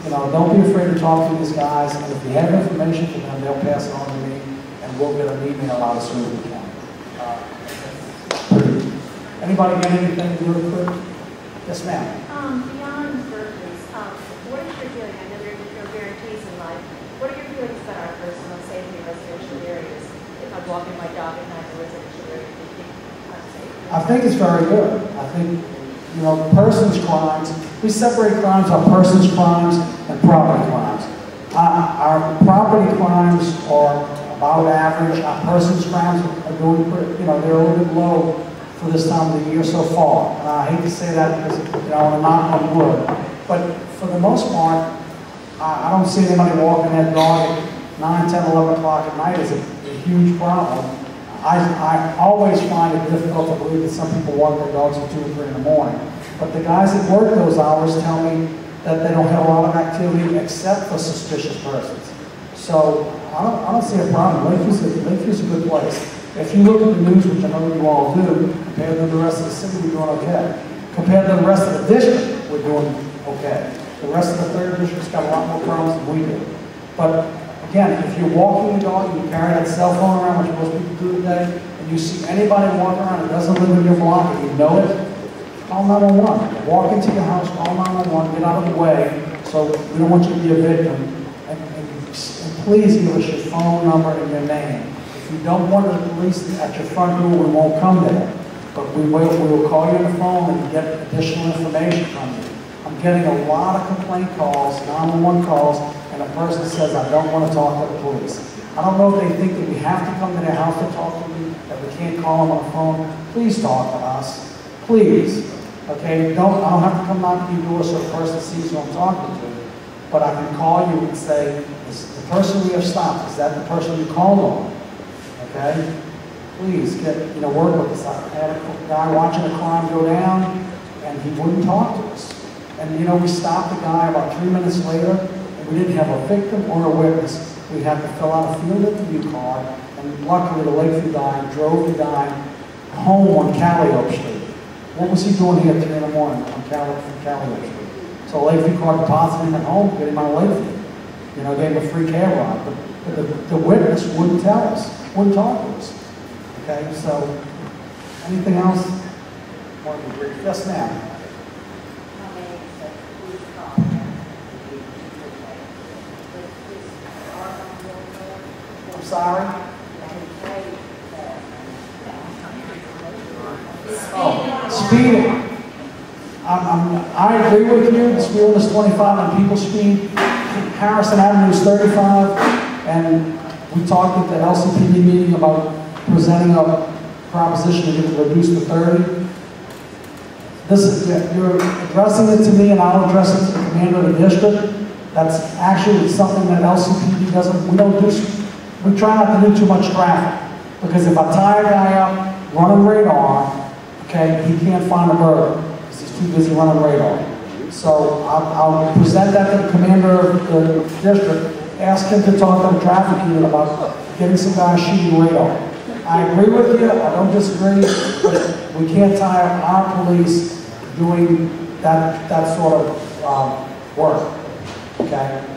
Don't be afraid to talk to these guys, and if you have information for them, they'll pass it on to me, and we'll get an email out as soon as we can. Anybody got anything really quick? Yes, ma'am. Beyond burglaries, what is your feeling? I know there are no guarantees in life. What are your feelings about our personal safety in residential areas? If I'm walking my dog at night in a residential area, do you think I'm safe? I think it's very good. I think, persons crimes, we separate crimes on persons crimes and property crimes. Our property crimes are about average. Our persons crimes are doing, they're a little bit low for this time of the year so far. And I hate to say that because, I want to knock on wood. But for the most part, I don't see anybody walking that dog at 9, 10, 11 o'clock at night is a huge problem. I always find it difficult to believe that some people walk their dogs at 2 or 3 in the morning. But the guys that work those hours tell me that they don't have a lot of activity except for suspicious persons. So I don't see a problem. Lakeview's a good place. If you look at the news, which I know you all do, compared to the rest of the city, we're doing okay. Compared to the rest of the district, we're doing okay. The rest of the 3rd district's got a lot more problems than we do. But again, if you're walking your dog and you carry that cell phone around, which most people do today, and you see anybody walking around that doesn't live in your block and you know it, call 911. Walk into your house, call 911, get out of the way, so we don't want you to be a victim. And please give us your phone number and your name. If you don't want the police at your front door, we won't come there. But we will call you on the phone and get additional information from you. I'm getting a lot of complaint calls, 911 calls, and a person says, I don't want to talk to the police. I don't know if they think that we have to come to their house to talk to them, that we can't call them on the phone. Please talk to us. Please. Okay? I don't have to come knock to your door so the person sees who I'm talking to. But I can call you and say, is the person we have stopped, is that the person you called on? Okay? Please work with us. I had a guy watching a crime go down, and he wouldn't talk to us. And we stopped the guy about 3 minutes later, and we didn't have a victim or a witness. We had to fill out a field interview card, and luckily the Lakeview guy drove the guy home on Calliope Street. What was he doing here at 3 in the morning on Calliope Street? So Lakeview car deposited him at home, get him out of Lakeview. Gave him a free cab ride. But the witness wouldn't tell us, wouldn't talk to us. Okay, so anything else? Yes, ma'am. I'm sorry? Oh, speeding. I agree with you. The speed limit is 25 and people speed. Harrison Avenue is 35, and we talked at the LCPD meeting about presenting a proposition to get it reduced to 30. You're addressing it to me, and I'll address it to the commander of the district. That's actually something that LCPD doesn't. We try not to do too much traffic, because if I tie a guy up running radar, okay, he can't find a bird because he's too busy running radar. So I'll present that to the commander of the district, ask him to talk to the traffic unit about getting some guys shooting radar. I agree with you, I don't disagree, but we can't tie up our police doing that sort of work, okay?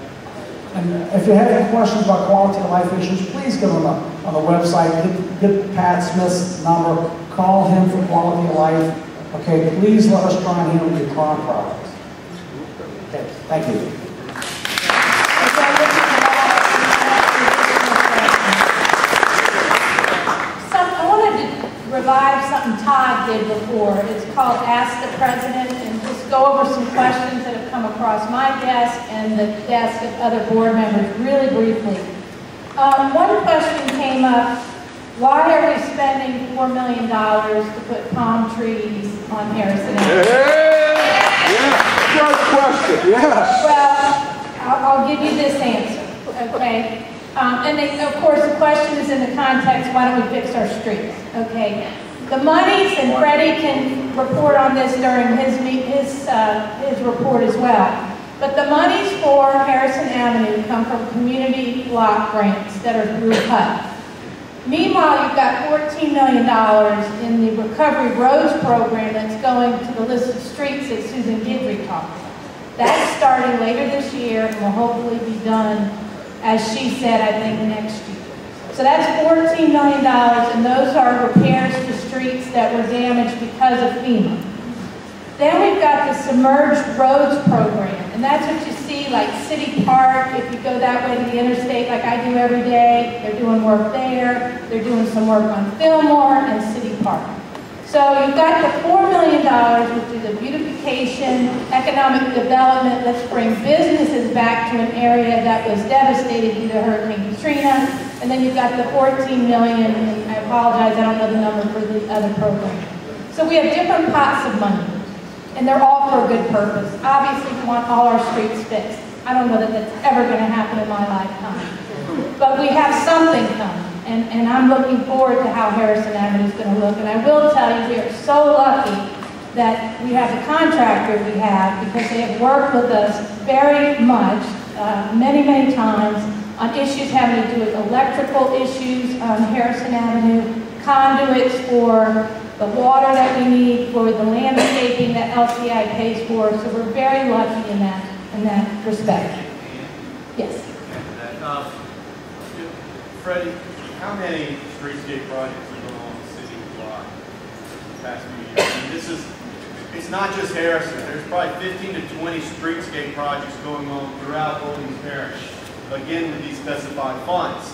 And if you have any questions about quality of life issues, please get on the website, get Pat Smith's number, call him for quality of life, okay? Please let us try and handle your crime problems. Okay, thank you. I wanted to revive something Todd did before. It's called Ask the President, and just go over some questions that have come across my desk and the desk of other board members really briefly. One question came up, why are we spending $4 million to put palm trees on Harrison Avenue? Good question, yes. Well, I'll give you this answer, okay? Of course, the question is in the context, why don't we fix our streets, okay? The monies, and Freddie can report on this during his report as well, but the monies for Harrison Avenue come from community block grants that are through HUD. Meanwhile, you've got $14 million in the Recovery Roads program that's going to the list of streets that Susan Guidry talked about. That's starting later this year and will hopefully be done, as she said, I think next year. So that's $14 million, and those are repairs to streets that were damaged because of FEMA. Then we've got the Submerged Roads program, and that's what you see like City Park, if you go that way to the interstate like I do every day, they're doing work there, they're doing some work on Fillmore and City Park. So you've got the $4 million, which is a beautification, economic development, let's bring businesses back to an area that was devastated due to Hurricane Katrina, and then you've got the $14 million, and I apologize, I don't know the number for the other program. So we have different pots of money, and they're all for a good purpose. Obviously, we want all our streets fixed. I don't know that that's ever going to happen in my lifetime. But we have something coming, and I'm looking forward to how Harrison Avenue is going to look. And I will tell you, we are so lucky that we have the contractor we have, because they have worked with us very much, many, many times, on issues having to do with electrical issues on Harrison Avenue, conduits for the water that we need, for the landscaping that LCIA pays for. So we're very lucky in that respect. Yes. Freddie, how many streetscape projects have been on the city block the past few years? I mean, this is it's not just Harrison. There's probably 15 to 20 streetscape projects going on throughout Holdings Parish, again with these specified funds.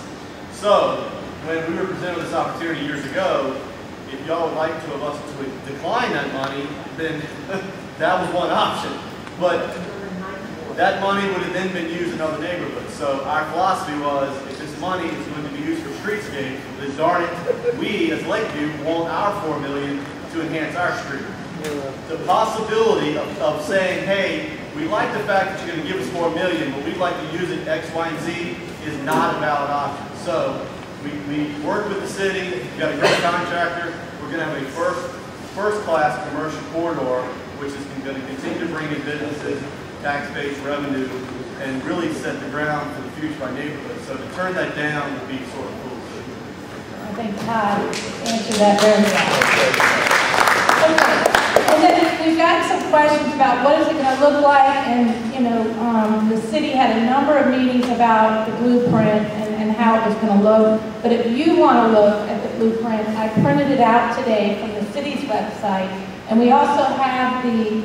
So, when we were presented with this opportunity years ago, if y'all would like to of us to decline that money, then that was one option. But that money would have then been used in other neighborhoods. So our philosophy was, if this money is going to be used for streetscape, then darn it, we as Lakeview want our $4 million to enhance our street. The possibility of saying, hey, we like the fact that you're going to give us $4 million, but we'd like to use it X, Y, and Z is not a valid option. So we worked with the city, we got a great contractor, we're going to have a first-class commercial corridor, which is going to continue to bring in businesses, tax-based revenue, and really set the ground for the future of our neighborhood. So to turn that down would be sort of foolish. I think Todd answered that very well. Okay. And then we've got some questions about what is it going to look like, and the city had a number of meetings about the blueprint and how it was going to look. But if you want to look at the blueprint, I printed it out today from the city's website, and we also have the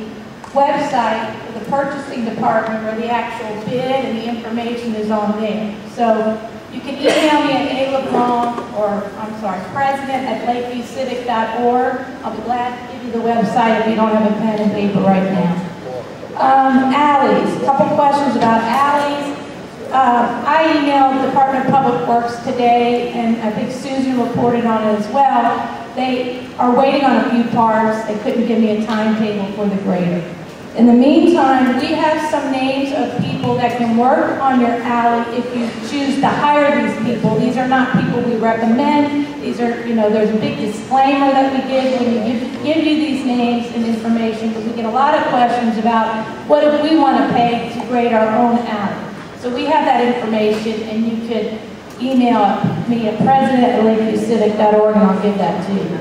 website for the purchasing department where the actual bid and the information is on there. So you can email me at president@lakeviewcivic.org. I'll be glad to give you the website if you don't have a pen and paper right now. Alleys, a couple questions about alleys. I emailed Department of Public Works today, and I think Susan reported on it as well. They are waiting on a few parts. They couldn't give me a timetable for the grader. In the meantime, we have some names of people that can work on your alley if you choose to hire these people. These are not people we recommend. These are, there's a big disclaimer that we give when we give you these names and information, because we get a lot of questions about what if we want to pay to grade our own alley. So we have that information, and you could email me at president@lakeviewcivic.org, and I'll give that to you.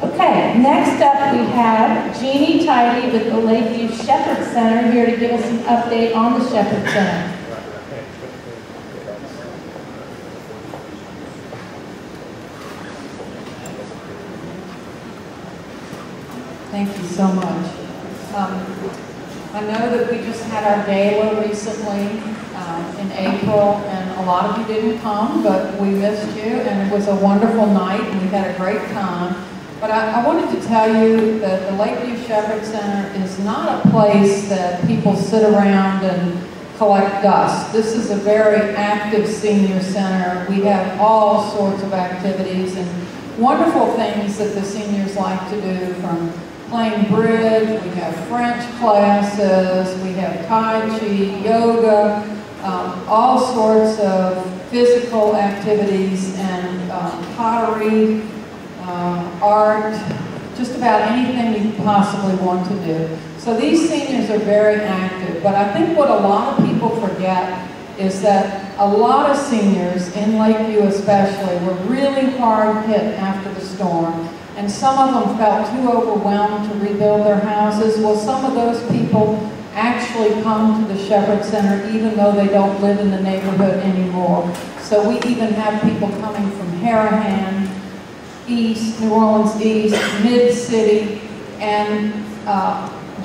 Okay, next up we have Jeannie Tidy with the Lakeview Shepherd Center here to give us an update on the Shepherd Center. Thank you so much. I know that we just had our gala recently in April, and a lot of you didn't come, but we missed you, and it was a wonderful night, and we had a great time. But I wanted to tell you that the Lakeview Shepherd Center is not a place that people sit around and collect dust. This is a very active senior center. We have all sorts of activities and wonderful things that the seniors like to do, from playing bridge, we have French classes, we have Tai Chi, yoga, all sorts of physical activities, and pottery, art, just about anything you could possibly want to do. So these seniors are very active, but I think what a lot of people forget is that a lot of seniors, in Lakeview especially, were really hard hit after the storm, and some of them felt too overwhelmed to rebuild their houses. Well, some of those people actually come to the Shepherd Center even though they don't live in the neighborhood anymore. So we even have people coming from Harahan, East, New Orleans East, Mid-City, and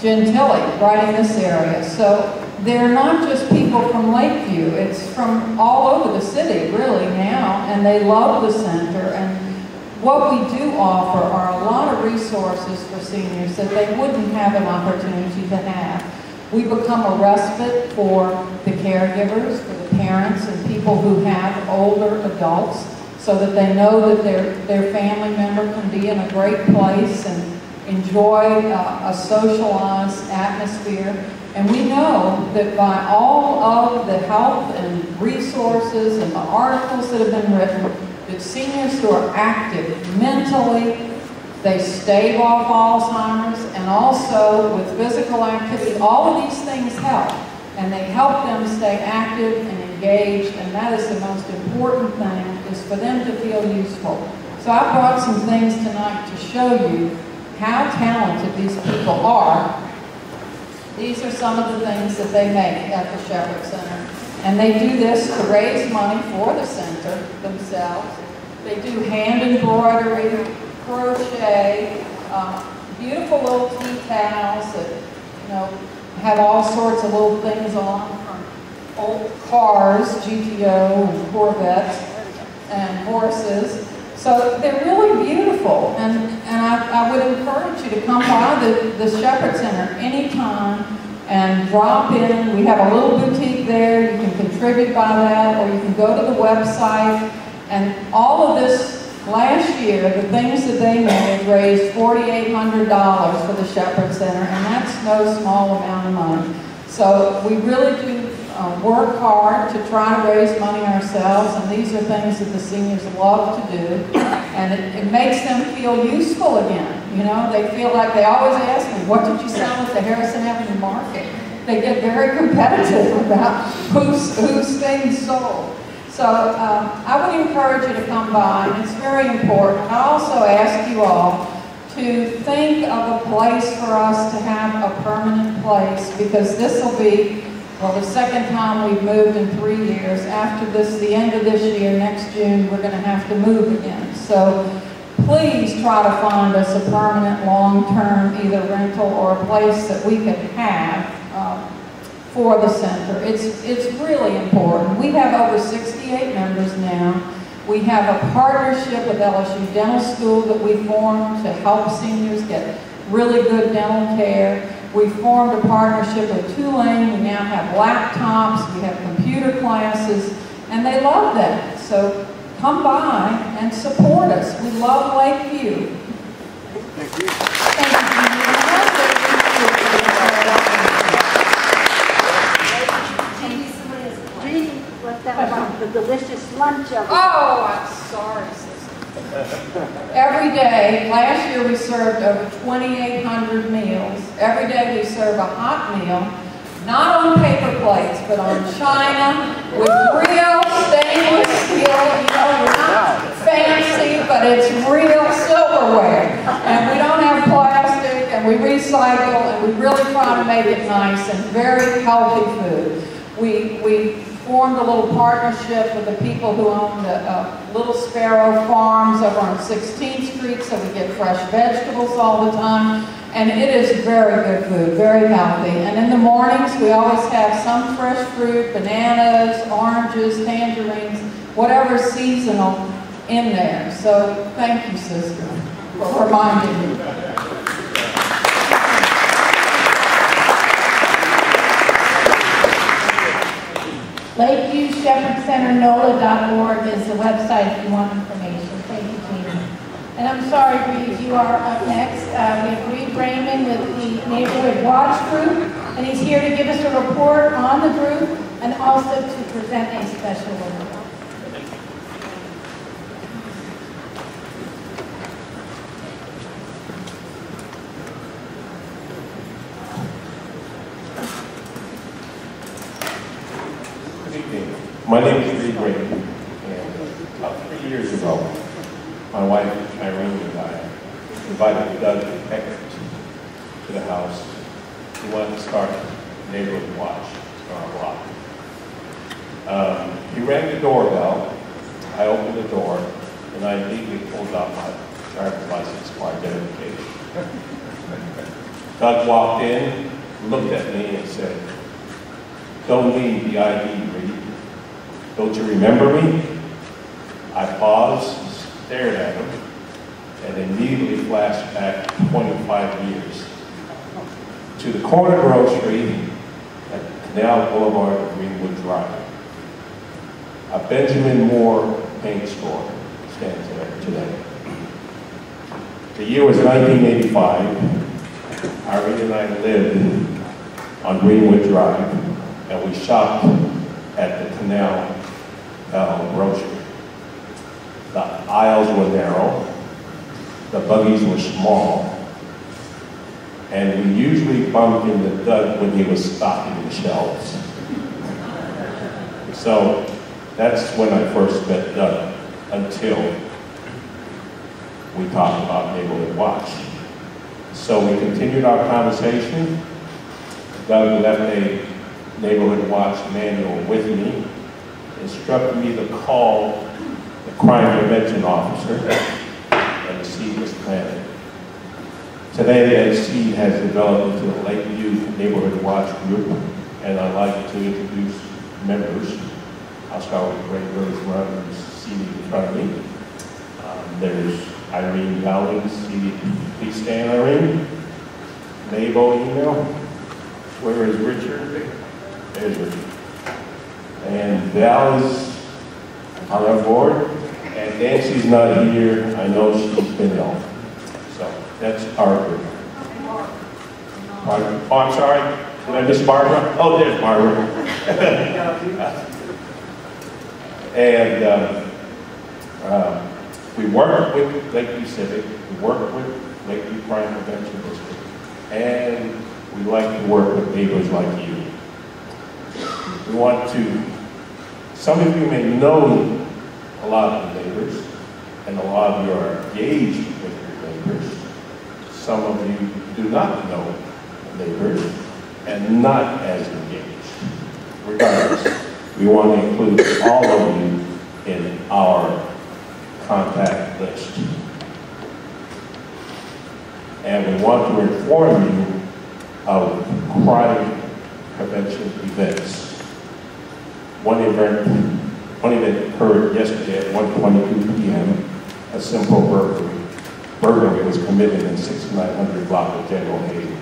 Gentilly, right in this area. So they're not just people from Lakeview, it's from all over the city really now, and they love the center. And what we do offer are a lot of resources for seniors that they wouldn't have an opportunity to have. We become a respite for the caregivers, for the parents and people who have older adults, so that they know that their family member can be in a great place and enjoy a socialized atmosphere. And we know that by all of the help and resources and the articles that have been written, that seniors who are active mentally, they stave off Alzheimer's, and also with physical activity, all of these things help. And they help them stay active and engaged, and that is the most important thing, is for them to feel useful. So I brought some things tonight to show you how talented these people are. These are some of the things that they make at the Shepherd Center. And they do this to raise money for the center themselves. They do hand embroidery, crochet, beautiful little tea towels that, have all sorts of little things on, from old cars, GTO and Corvettes and horses. So they're really beautiful, and I would encourage you to come by the Shepherd Center anytime and drop in. We have a little boutique there. You can contribute by that, or you can go to the website. And all of this last year, the things that they made raised $4,800 for the Shepherd Center, and that's no small amount of money. So we really do work hard to try to raise money ourselves, and these are things that the seniors love to do, and it makes them feel useful again. They feel like, they always ask me, what did you sell at the Harrison Avenue Market? They get very competitive about whose things sold. So I would encourage you to come by, and it's very important. I also ask you all to think of a place for us to have a permanent place, because this will be, the second time we've moved in 3 years. After this, the end of this year, next June, we're going to have to move again. So please try to find us a permanent, long-term, either rental or a place that we can have for the center. It's really important. We have over 68 members now. We have a partnership with LSU Dental School that we formed to help seniors get really good dental care. We formed a partnership with Tulane. We now have laptops, we have computer classes, and they love that. So come by and support us. We love Lakeview. Thank you. Jeannie left out about the delicious lunch of it. Oh, I'm sorry, sister. Every day, last year we served over 2,800 meals. Every day we serve a hot meal, not on paper plates, but on china with real stainless steel. We're not fancy, but it's real silverware. And we don't have plastic, and we recycle, and we really try to make it nice and very healthy food. We formed a little partnership with the people who own the Little Sparrow Farms over on 16th Street, so we get fresh vegetables all the time. And it is very good food, very healthy. And in the mornings, we always have some fresh fruit, bananas, oranges, tangerines, whatever's seasonal in there. So thank you, sister, for reminding me. LakeviewShepherdCenterNOLA.org is the website if you want information. Thank you, Gina. And I'm sorry, Reed, you are up next. We have Reed Raymond with the Neighborhood Watch Group, and he's here to give us a report on the group and also to present a special award. My name is Reed Raymond, and about 3 years ago, my wife Irene and I invited Doug Eckert to the house. He wanted to start a neighborhood watch on our block. He rang the doorbell. I opened the door, and I immediately pulled out my driver's license for identification. Doug walked in, looked at me, and said, "Don't need the ID, Reed. Don't you remember me?" I paused, stared at him, and immediately flashed back 25 years to the corner grocery at Canal Boulevard and Greenwood Drive. A Benjamin Moore paint store stands there today. The year was 1985. Irene and I lived on Greenwood Drive, and we shopped at the Canal grocery. The aisles were narrow, the buggies were small, and we usually bumped into Doug when he was stocking the shelves. So that's when I first met Doug, until we talked about Neighborhood Watch. So we continued our conversation. Doug left a Neighborhood Watch manual with me, instructed me to call the crime prevention officer, and the seed was planted. Today, LC has developed into the Lakeview Neighborhood Watch Group, and I'd like to introduce members. I'll start with Ray Rose, who's seated in front of me. There's Irene Dowling, seated. Please stand, Irene. Mabel email. Where is Richard? There's Richard. And Val is on our board. And Nancy's not here. I know she's been ill. So that's our group. Oh, I'm sorry. Did I miss Barbara? Oh, there's Barbara. And we work with Lakeview Civic. We work with Lakeview Crime Prevention District. And we like to work with neighbors like you. We want to, some of you may know a lot of the neighbors, and a lot of you are engaged with your neighbors. Some of you do not know neighbors and not as engaged. Regardless, we want to include all of you in our contact list. And we want to inform you of crime prevention events. One event occurred yesterday at 1:22 p.m. A simple burglary was committed in 6900 block of General Hayden.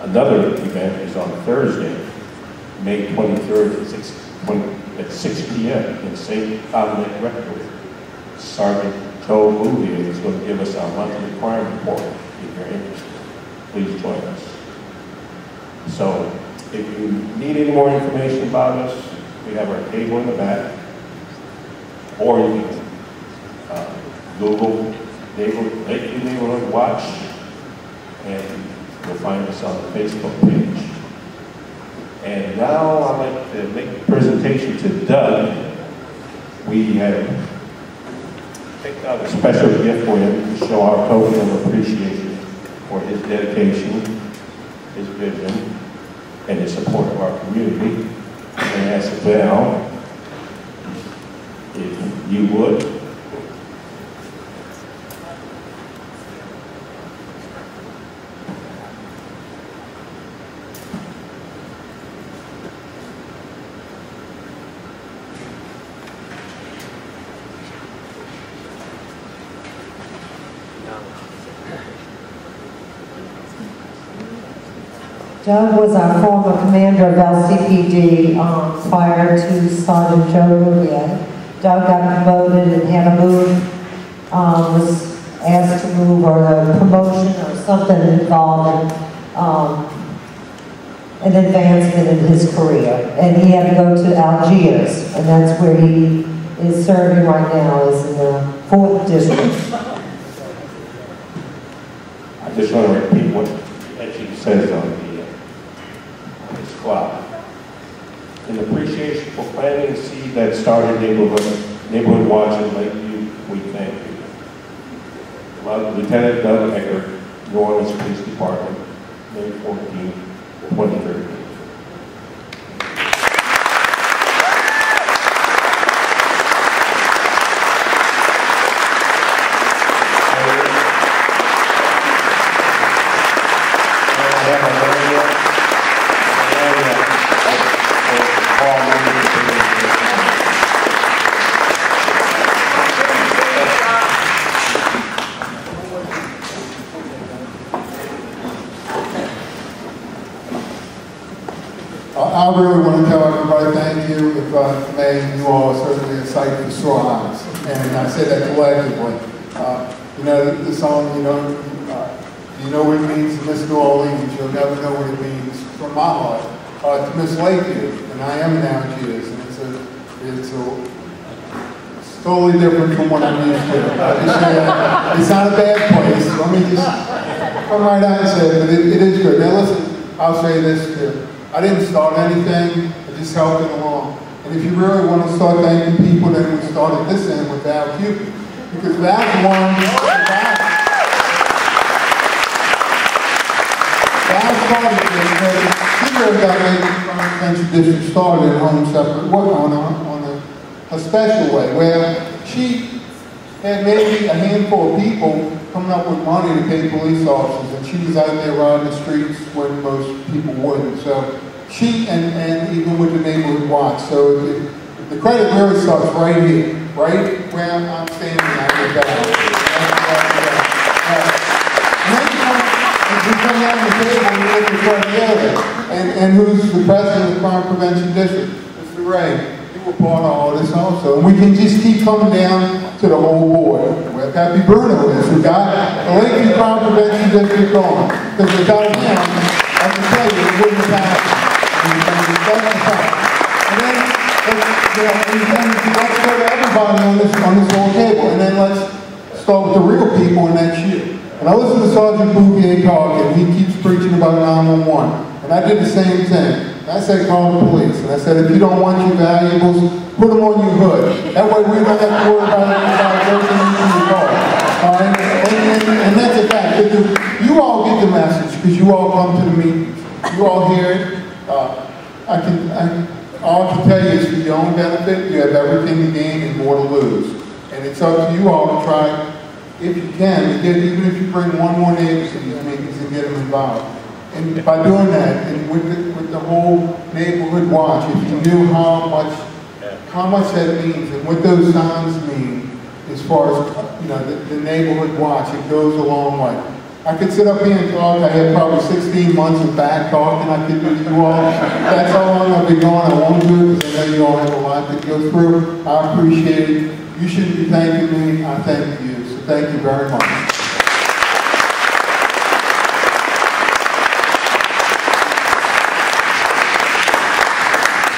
Another event is on Thursday, May 23rd at 6 p.m. in St. Dominic Rectory. Sergeant Joe Bouvier is going to give us our monthly crime report. If you're interested, please join us. So, if you need any more information about us, we have our table in the back, or you can Google Lakeview Neighborhood Watch, and you'll find us on the Facebook page. And now I'd like to make a presentation to Doug. We have picked out a special gift for him to show our token of appreciation for his dedication, his vision, and his support of our community. And ask Val, if you would. Doug was our former commander of LCPD prior to Sergeant Joe Bouvier. Doug got promoted and had to move, was asked to move, or a promotion or something involved in an advancement in his career. And he had to go to Algiers, and that's where he is serving right now, is in the 4th District. I just want to repeat what she says on the cloud. In appreciation for planting the seed that started neighborhood watch in Lakeview, we thank you. Lieutenant Doug Eckert, New Orleans Police Department, May 14, 2013. I really want to tell everybody thank you. If I may, you all are certainly a sight for sore eyes. And I say that collectively. You know, the song, you know what it means to Miss New Orleans, you'll never know what it means from my heart to Miss Lakeview. And I am in Algiers, and it's totally different from what I'm used to. It's not a bad place. Let me just come right out and say it, but it is good. Now listen, I'll say this too. I didn't start anything, I just helped it along. And if you really want to start thanking people, then we started this end with Val Cupid. Because Val's the one, Val started this, she really got Lakeview Prevention District started at home separate, on a special way, where she had maybe a handful of people coming up with money to pay police officers, and she was out there riding the streets when most people wouldn't. So she, and even with the neighborhood watch, so the credit really starts right here, right where I'm standing at with that. And then we come down the table and we look at front together, and who's the president of the Crime Prevention District? Mr. Ray. We're part of all this also. And we can just keep coming down to the whole board. Where Happy Bruno is. We got the Lakeview Crime Prevention District going. Because without him, I can tell you, it wouldn't have happened. And then, let's go to everybody on this whole table. And then let's start with the real people in that shit. And I listen to Sergeant Bouvier talk, and he keeps preaching about 911. And I did the same thing. I said call the police, and I said if you don't want your valuables, put them on your hood. That way we don't have to worry about everything in your car. All right? And that's a fact. Because you all get the message, because you all come to the meetings. You all hear it. All I can tell you is for your own benefit, you have everything to gain and more to lose. And it's up to you all to try, if you can, to get, even if you bring one more neighbor to these meetings and get them involved. And by doing that, and with the whole neighborhood watch, if you knew how much that means and what those signs mean, as far as the neighborhood watch, it goes a long way. I could sit up here and talk. I had probably 16 months of back talking I could do to you all. That's how long I've been going. I won't do it because I know you all have a lot to go through. I appreciate it. You shouldn't be thanking me. I thank you. So thank you very much.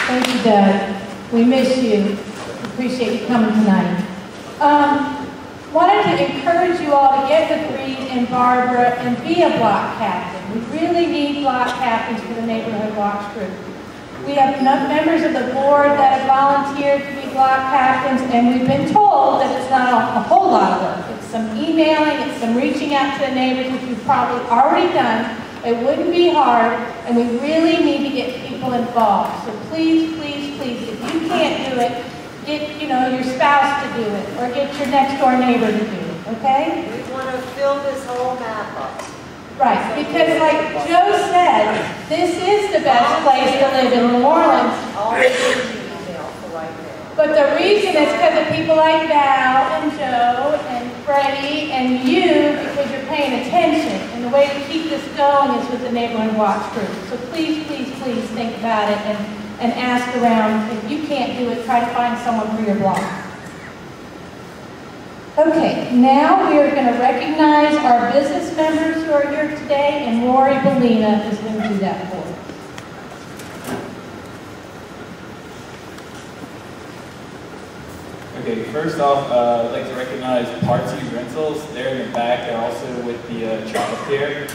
Thank you, Doug. We miss you. Appreciate you coming tonight. Wanted to encourage you all to get with Reed and Barbara and be a block captain. We really need block captains for the neighborhood watch group. We have enough members of the board that have volunteered to be block captains, and we've been told that it's not a whole lot of work. It's some emailing, it's some reaching out to the neighbors, which you've probably already done. It wouldn't be hard, and we really need to get people involved. So please, please, please, if you can't do it, get your spouse to do it, or get your next door neighbor to do it, okay? We want to fill this whole map up. Right, because like Joe said, this is the best place to live in New Orleans. But the reason is because of people like Val and Joe and Freddie and you, because you're paying attention. And the way to keep this going is with the neighborhood watch group. So please, please, please think about it and ask around. If you can't do it, try to find someone for your block. Okay, now we are going to recognize our business members who are here today, and Rory Bellina is going to do that for us. Okay, first off, I'd like to recognize Party Rentals. They're in the back. They're also with the child care.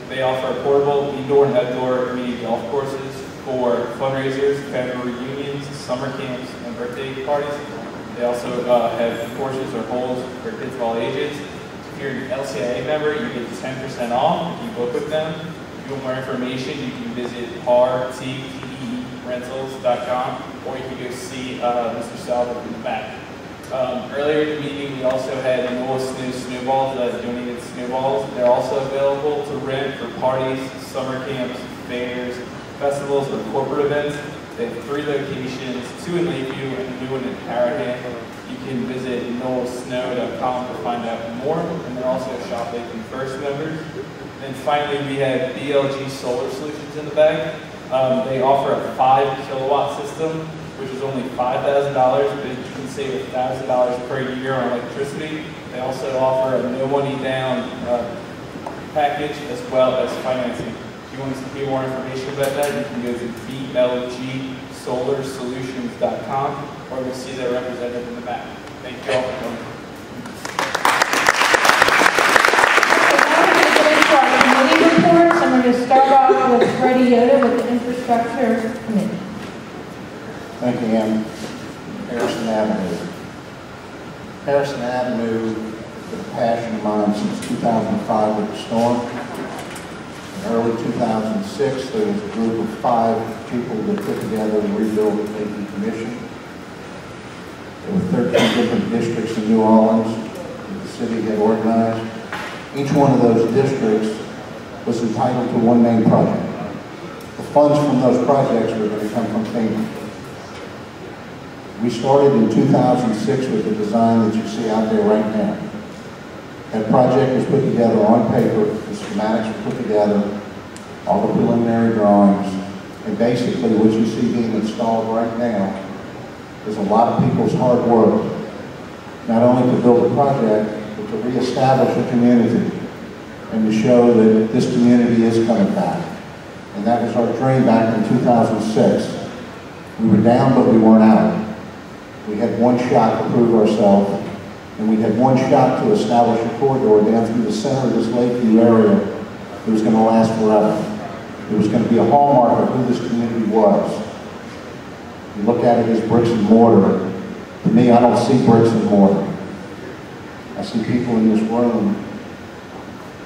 They offer portable indoor and outdoor community golf courses for fundraisers, family reunions, summer camps, and birthday parties. They also have courses or holes for kids of all ages. If you're an LCIA member, you get 10% off if you book with them. If you want more information, you can visit rentals.com, or you can go see Mr. Salvo in the back. Earlier in the meeting, we also had Noah snowballs that donated snowballs. They're also available to rent for parties, summer camps, fairs, festivals, or corporate events. They have 3 locations, 2 in Lakeview and a new one in Harahan. You can visit noahsnow.com to find out more, and they're also shopping First members. And finally, we have BLG Solar Solutions in the back. They offer a 5 kilowatt system, which is only $5,000, but you can save $1,000 per year on electricity. They also offer a no money down package as well as financing. If you want to see more information about that, you can go to blgsolarsolutions.com, or you'll see their representative in the back. Thank you all for coming. Committee reports, and we're going to start off with Freddie Yoder with the Infrastructure Committee. Thank you, Ann. Harrison Avenue. Harrison Avenue has been a passion of mine since 2005 with the storm. In early 2006, there was a group of 5 people that put together and rebuilt the Lakeview Commission. There were 13 different districts in New Orleans that the city had organized. Each one of those districts was entitled to one main project. The funds from those projects were going to come from FEMA. We started in 2006 with the design that you see out there right now. That project was put together on paper, the schematics were put together, all the preliminary drawings, and basically what you see being installed right now is a lot of people's hard work, not only to build a project, but to reestablish a community and to show that this community is coming back. And that was our dream back in 2006. We were down, but we weren't out. We had one shot to prove ourselves, and we had one shot to establish a corridor down through the center of this Lakeview area that was going to last forever. It was going to be a hallmark of who this community was. You look at it as bricks and mortar. To me, I don't see bricks and mortar. I see people in this room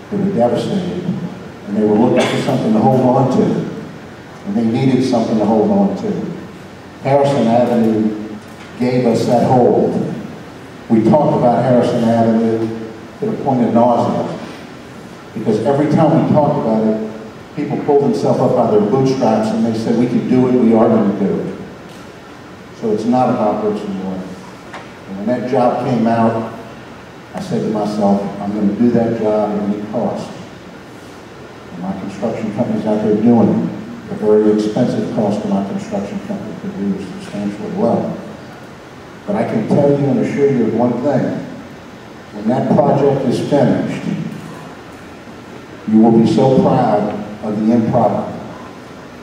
that were devastated, and they were looking for something to hold on to, and they needed something to hold on to. Harrison Avenue gave us that hold. We talked about Harrison Avenue to the point of nausea, because every time we talked about it, people pulled themselves up by their bootstraps and they said, we can do it, we are going to do it. So it's not about bricks and mortar. And when that job came out, I said to myself, I'm going to do that job at any cost. And my construction company's out there doing it. A very expensive cost to my construction company to do substantially well. But I can tell you and assure you of one thing. When that project is finished, you will be so proud of the end product.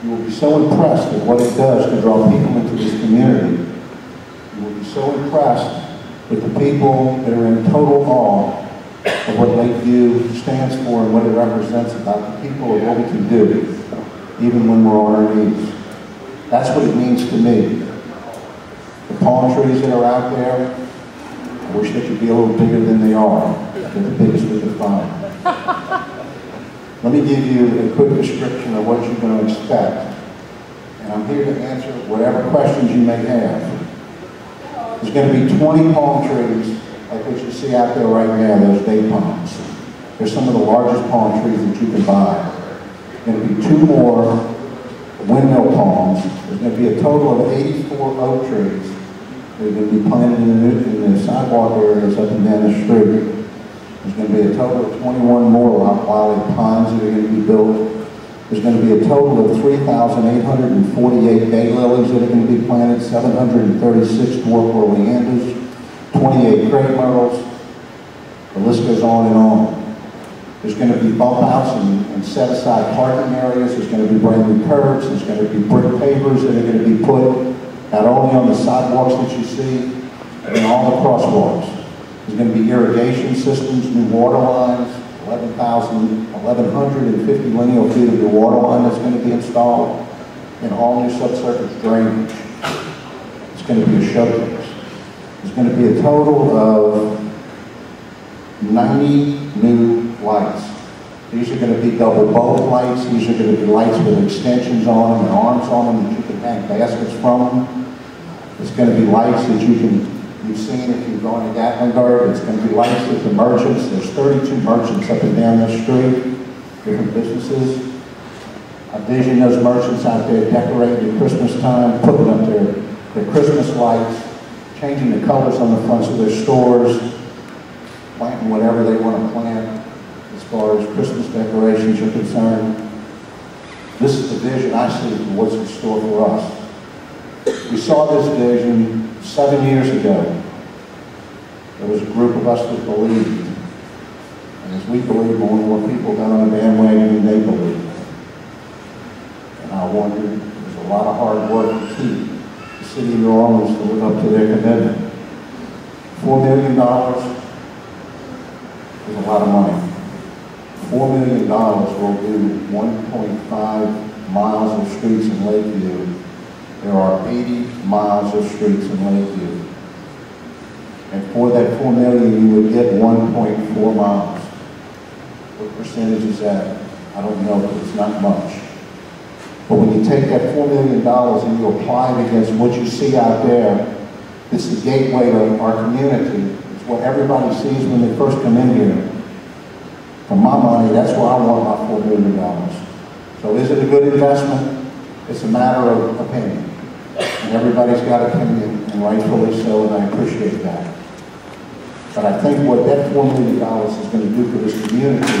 You will be so impressed at what it does to draw people into this community. You will be so impressed with the people that are in total awe of what Lakeview stands for and what it represents about the people and what we can do, even when we're on our knees. That's what it means to me. The palm trees that are out there, I wish they could be a little bigger than they are. They're the biggest we could find. Let me give you a quick description of what you're going to expect. And I'm here to answer whatever questions you may have. There's going to be 20 palm trees like what you see out there right now, those date palms. They're some of the largest palm trees that you can buy. There's going to be 2 more windmill palms. There's going to be a total of 84 oak trees that are going to be planted in the sidewalk areas up and down the street. There's going to be a total of 21 more Lockwood pines that are going to be built. There's going to be a total of 3,848 daylilies that are going to be planted, 736 dwarf oleanders, 28 crepe myrtles. The list goes on and on. There's going to be bump outs and set aside parking areas. There's going to be brand new curbs. There's going to be brick pavers that are going to be put not only on the sidewalks that you see, but in all the crosswalks. There's going to be irrigation systems, new water lines, 1,150 lineal feet of new water line that's going to be installed, and all new subsurface drainage. It's going to be a showcase. There's going to be a total of 90 new lights. These are going to be double bulb lights. These are going to be lights with extensions on them and arms on them that you can hang baskets from them. It's going to be lights that you've seen if you've gone to Gatlinburg. It's going to be lights with the merchants. There's 32 merchants up and down this street, different businesses. I vision those merchants out there decorating at Christmas time, putting up their Christmas lights, changing the colors on the fronts of their stores, planting whatever they want to plant as far as Christmas decorations are concerned. This is the vision I see for what's in store for us. We saw this vision 7 years ago. There was a group of us that believed. And as we believe, more and more people got on the bandwagon and they believed. And I wonder, there's a lot of hard work to keep the city of New Orleans to live up to their commitment. $4 million is a lot of money. $4 million will do 1.5 miles of streets in Lakeview. There are 80 miles of streets in Lakeview. And for that $4 million, you would get 1.4 miles. What percentage is that? I don't know, but it's not much. But when you take that $4 million and you apply it against what you see out there, It's the gateway to our community. It's what everybody sees when they first come in here. For my money, that's where I want my $4 million. So is it a good investment? It's a matter of opinion. And everybody's got opinion, and rightfully so, and I appreciate that. But I think what that $4 million is going to do for this community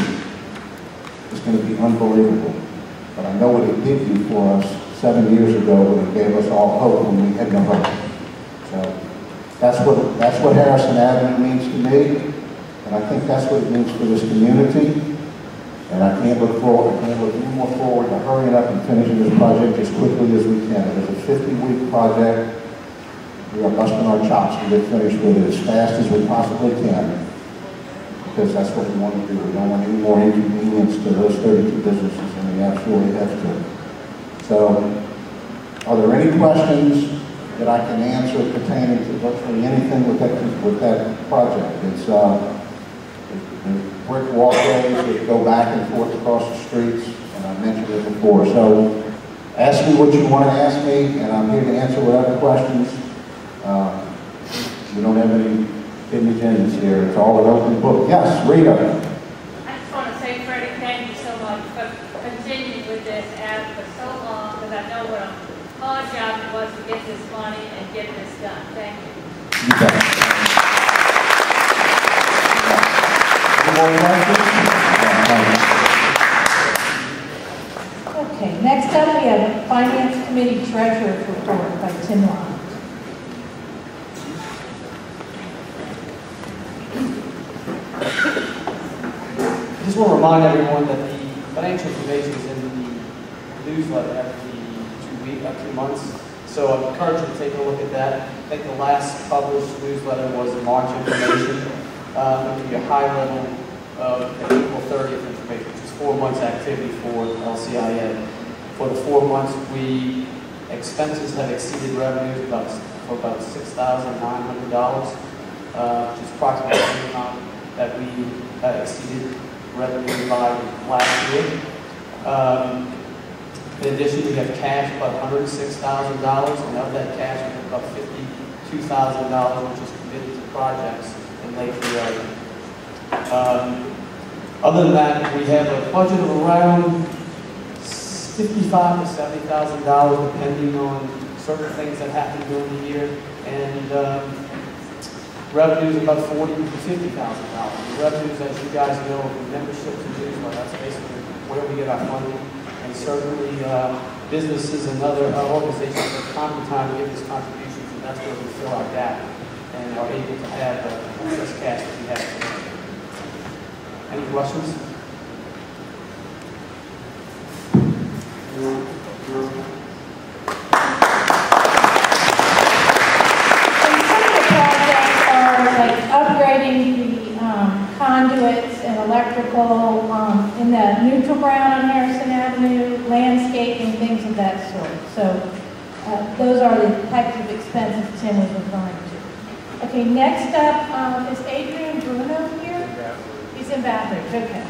is going to be unbelievable. But I know what it did do for us 7 years ago when it gave us all hope when we had no hope. So that's what Harrison Avenue means to me, and I think that's what it means for this community. And I can't look any more forward to hurrying up and finishing this project as quickly as we can. It is a 50-week project. We are busting our chops to get finished with it as fast as we possibly can, because that's what we want to do. We don't want any more inconvenience to those 32 businesses than we absolutely have to. So, are there any questions that I can answer pertaining to virtually anything with that project? It's brick walkways that go back and forth across the streets, and I mentioned it before. So, ask me what you want to ask me, and I'm here to answer whatever questions. We don't have any hidden agendas here. It's all an open book. Yes, Rita. I just want to say, Freddie, thank you so much for continuing with this ad for so long, because I know what a hard job it was to get this money and get this done. Thank you. You bet. Any more questions? Okay, next up we have a Finance Committee Treasurer's Report by Tim Lyon. I just want to remind everyone that the financial information is in the newsletter every 2 months. So I encourage you to take a look at that. I think the last published newsletter was the March information. It'll give you a high level of April 30th information, which is 4 months activity for LCIA. For the 4 months, expenses have exceeded revenues for about $6,900, which is approximately the amount that we exceeded revenue by last year. In addition, we have cash about $106,000, and of that cash, we have about $52,000, which is committed to projects in Lakeview area. Other than that, we have a budget of around $55,000 to $70,000, depending on certain things that happen during the year, and revenues about $40,000 to $50,000. The revenues, as you guys know, from memberships and newsletter, that's basically where we get our funding. And certainly businesses and other organizations from time to time give us contributions, and that's where we fill our gap and are able to have excess cash that we have today. Any questions? Upgrading the conduits and electrical in the neutral ground on Harrison Avenue, landscaping, things of that sort. So those are the types of expenses Tim was referring to. Okay, next up is Adrian Bruno here. He's in Baton Rouge, okay.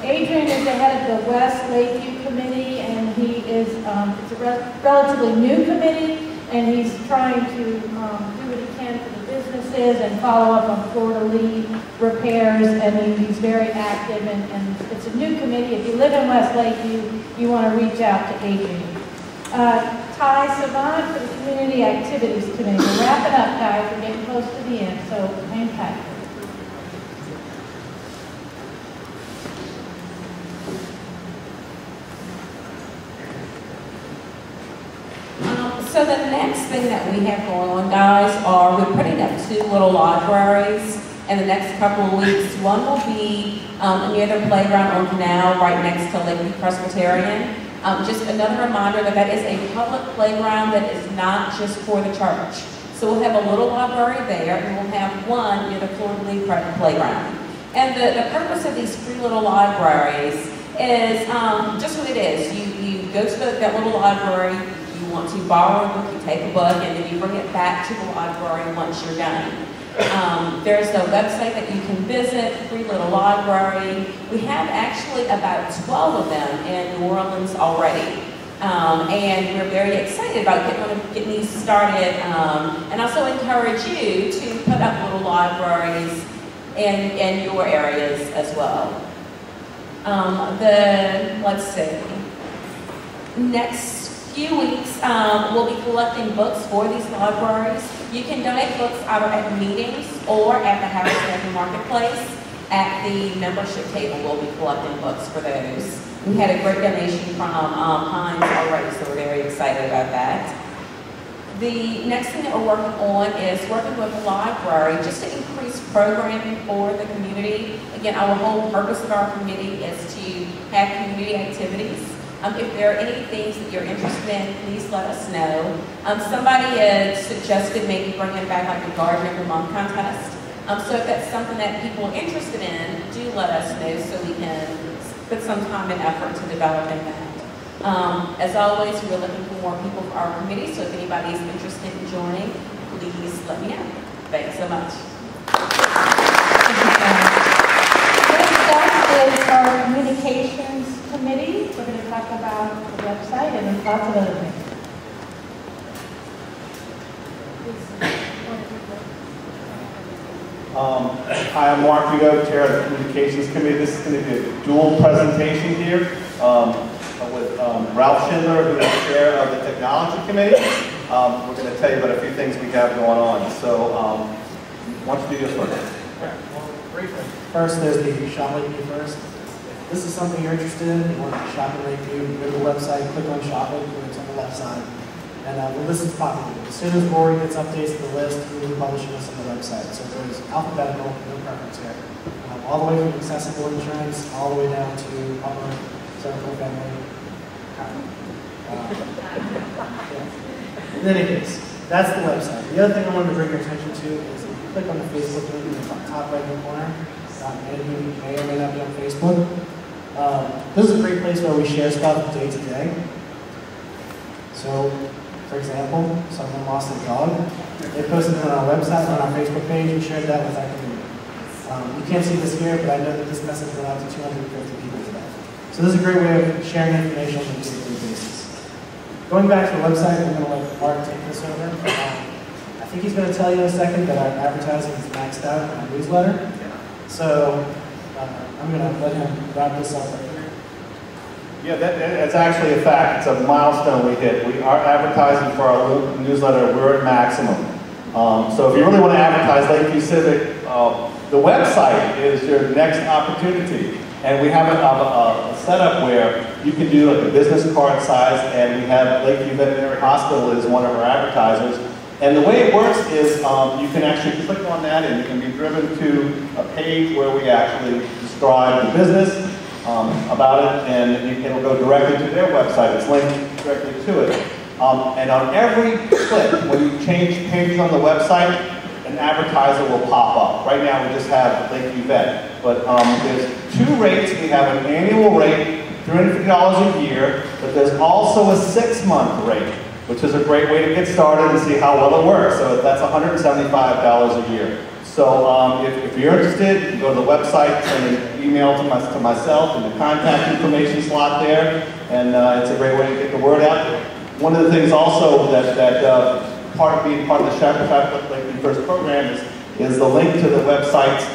Adrian is the head of the West Lakeview Committee, and he is, it's a relatively new committee, and he's trying to do what he can for the businesses and follow up on Florida Lead repairs. And he's very active, and it's a new committee. If you live in West Lakeview, you want to reach out to Adrian. Ty Savant for the Community Activities Committee. We're wrapping up, guys. We're getting close to the end, so hang tight. So the next thing that we have going on, guys, are we're putting up 2 little libraries in the next couple of weeks. One will be near the playground on Canal, right next to Lakeview Presbyterian. Just another reminder that that is a public playground that is not just for the church. So we'll have a little library there, and we'll have one near the Florida League playground. And the purpose of these 3 little libraries is just what it is. You go to that little library. You want to borrow a book, you take a book, and then you bring it back to the library once you're done. There's a website that you can visit, Free Little Library. We have actually about 12 of them in New Orleans already. And we're very excited about getting these started, and also encourage you to put up little libraries in your areas as well. Let's see, next few weeks, we'll be collecting books for these libraries. You can donate books either at meetings or at the Harris American Marketplace. At the membership table, we'll be collecting books for those. We had a great donation from Heinz already, so we're very excited about that. The next thing that we're working on is working with the library just to increase programming for the community. Again, our whole purpose of our committee is to have community activities. If there are any things that you're interested in, please let us know. Somebody had suggested maybe bringing back like a Garden of the Month contest. So if that's something that people are interested in, do let us know so we can put some time and effort to developing that. As always, we're looking for more people for our committee, so if anybody's interested in joining, please let me know. Thanks so much. Next up is our communications committee. We're going to talk about the website and lots of other things. Hi, I'm Mark Udo, Chair of the Communications Committee. This is going to be a dual presentation here with Ralph Schindler, who is the Chair of the Technology Committee. We're going to tell you about a few things we have going on. So, why don't you do yours first? First, there's the Shop Lakeview first. If this is something you're interested in, you want to shop in Lakeview, go to the website, click on Shop Lakeview, it's on the left side. And the list is populated. As soon as Rory gets updates to the list, we will be publishing this on the website. So there's alphabetical, no preference here. All the way from accessible insurance, all the way down to upper, circle, family. In any case, that's the website. The other thing I wanted to bring your attention to is if you click on the Facebook link in the top right-hand corner, many of you may or may not be on Facebook. This is a great place where we share stuff day to day. So, for example, someone lost a dog. They posted it on our website, on our Facebook page, and shared that with our community. You can't see this here, but I know that this message went out to 250 people today. So this is a great way of sharing information on a daily basis. Going back to the website, I'm going to let Mark take this over. I think he's going to tell you in a second that our advertising is maxed out in our newsletter. So I'm going to let him wrap this up right here. Yeah, that's actually a fact. It's a milestone we hit. We are advertising for our newsletter. We're at maximum. So if you really want to advertise Lakeview Civic, the website is your next opportunity. And we have a setup where you can do like a business card size, and we have Lakeview Veterinary Hospital is one of our advertisers. And the way it works is you can actually click on that and you can be driven to a page where we actually describe the business, about it, and it'll go directly to their website. It's linked directly to it. And on every click, when you change pages on the website, an advertiser will pop up. Right now we just have Lakeview Vet, but there's two rates. We have an annual rate, $350 a year, but there's also a 6-month rate, which is a great way to get started and see how well it works. So that's $175 a year. So if you're interested, you can go to the website, send an email to myself in the contact information slot there, and it's a great way to get the word out. One of the things also that part of being part of the Shop Lakeview First program is the link to the websites.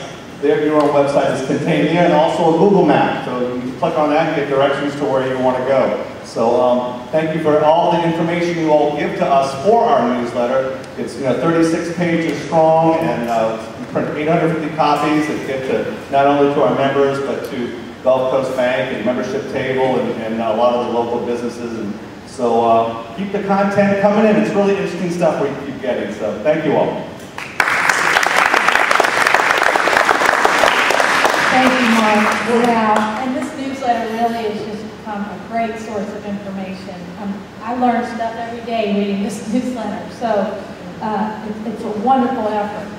Your own website is contained there, and also a Google map. So you can click on that and get directions to where you want to go. So thank you for all the information you all give to us for our newsletter. It's 36 pages strong, and we print 850 copies that get to not only to our members, but to Gulf Coast Bank and membership table and a lot of the local businesses. And so keep the content coming in. It's really interesting stuff we keep getting. So thank you all. Thank you, Mark. Yeah, and this newsletter really has just become a great source of information. I learn stuff every day reading this newsletter, so it's a wonderful effort.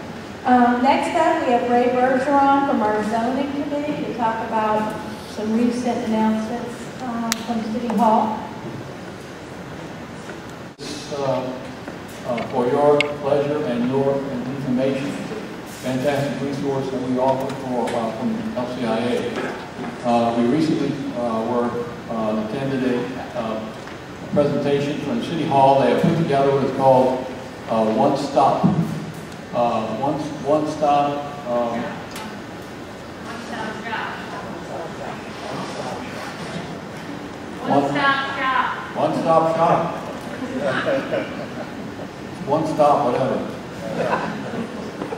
Next up, we have Ray Bergeron from our zoning committee to talk about some recent announcements from City Hall. For your pleasure and your information. Fantastic resource that we offer from LCIA. We recently attended a presentation from City Hall. They have put together what is called One Stop. One Stop. One stop shop. One stop, whatever.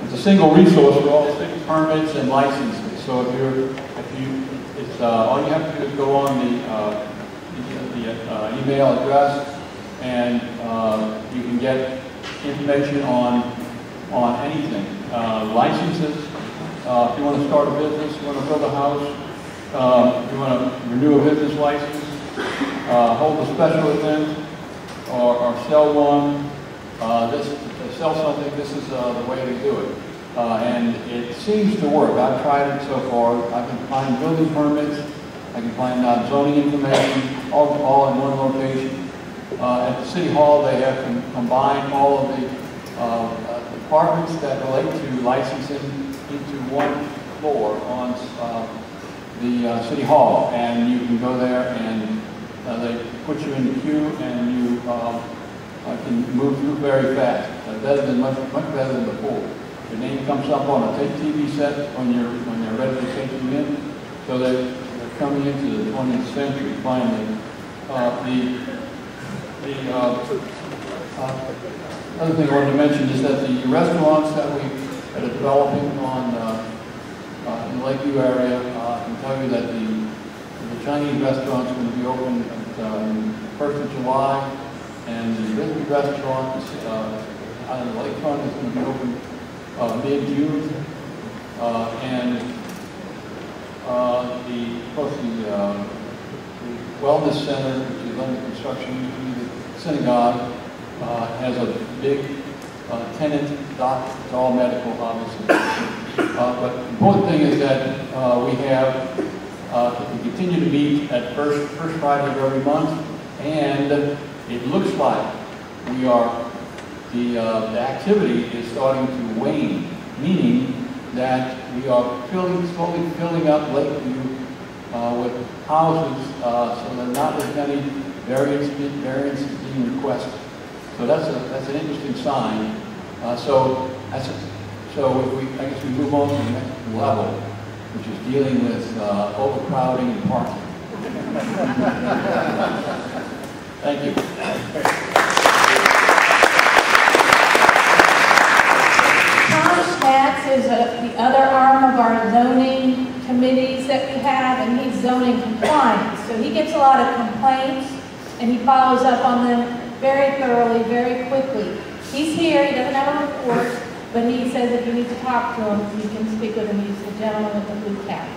It's a single resource for all city permits and licenses. So it's all you have to do is go on the email address, and you can get information on anything. Licenses. If you want to start a business, you want to build a house, you want to renew a business license, hold a special event, or sell one, sell something, this is the way to do it. And it seems to work. I've tried it so far. I can find building permits, I can find zoning information, all in one location. At the City Hall, they have combined all of the departments that relate to licensing into one floor on the City Hall, and you can go there and they put you in the queue, and you can move through very fast. Better than much better than before. Your name comes up on a TV set when they're ready to take you in, so that they're coming into the 20th century finally. Other thing I wanted to mention is that the restaurants that are developing in the Lakeview area, I can tell you that the Chinese restaurant is going to be open at 1st of July, and the Biscuit restaurant out on the lakefront is going to be open mid-June, and the Wellness Center, which is under construction, the synagogue, has a big tenant dock. It's all medical, obviously. But the important thing is that we continue to meet at first Friday of every month, and it looks like the activity is starting to wane, meaning that we are slowly filling up Lakeview with houses, so there are not as many variances being requested. So that's an interesting sign. I guess we move on to the next level, which is dealing with overcrowding and parking. Thank you. Tom Schatz is the other arm of our zoning committees that we have, and he's zoning compliance. So he gets a lot of complaints, and he follows up on them very thoroughly, very quickly. He's here, he doesn't have a report, but he says if you need to talk to him, you can speak with him. He's the gentleman with the blue cap.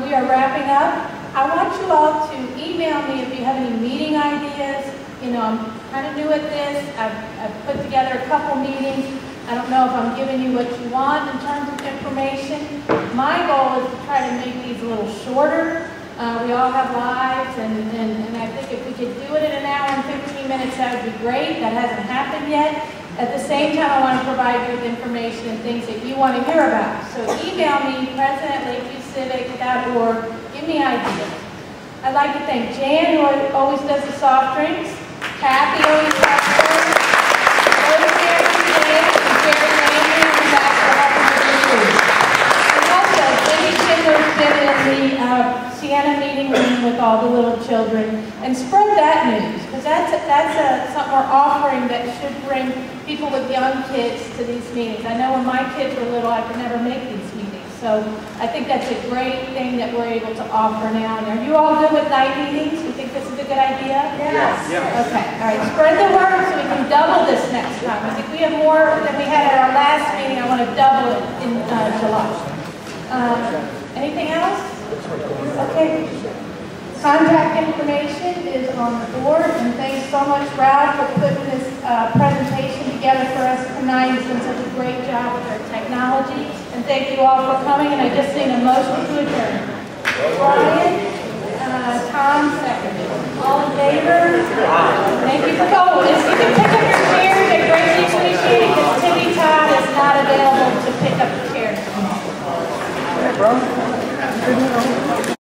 We are wrapping up. I want you all to email me if you have any meeting ideas. You know, I'm kind of new at this. I've put together a couple meetings. I don't know if I'm giving you what you want in terms of information. My goal is to try to make these a little shorter. We all have lives, and I think if we could do it in an hour and 15 minutes, that would be great. That hasn't happened yet. At the same time, I want to provide you with information and things that you want to hear about. So email me, president@lakeviewcivic.org. Give me ideas. I'd like to thank Jan, who always does the soft drinks. Kathy always does those. Rosemary, Dan, and Jerry Landry in the back for helping with the food. And also, Jenny Schindler's been in the Sienna meeting room with all the little children. And spread that news, because that's something we're offering that should bring people with young kids to these meetings. I know when my kids were little, I could never make these meetings. So I think that's a great thing that we're able to offer now. And are you all good with night meetings? You think this is a good idea? Yes. Yes. Okay. All right. Spread the word so we can double this next time. I think we have more than we had at our last meeting. I want to double it in July. Anything else? Okay. Contact information is on the board, and thanks so much, Ralph, for putting this presentation together for us tonight. He's done such a great job with our technology, and thank you all for coming, and I just need a motion to adjourn. Brian, Tom, second. All in favor? Thank you for going. You can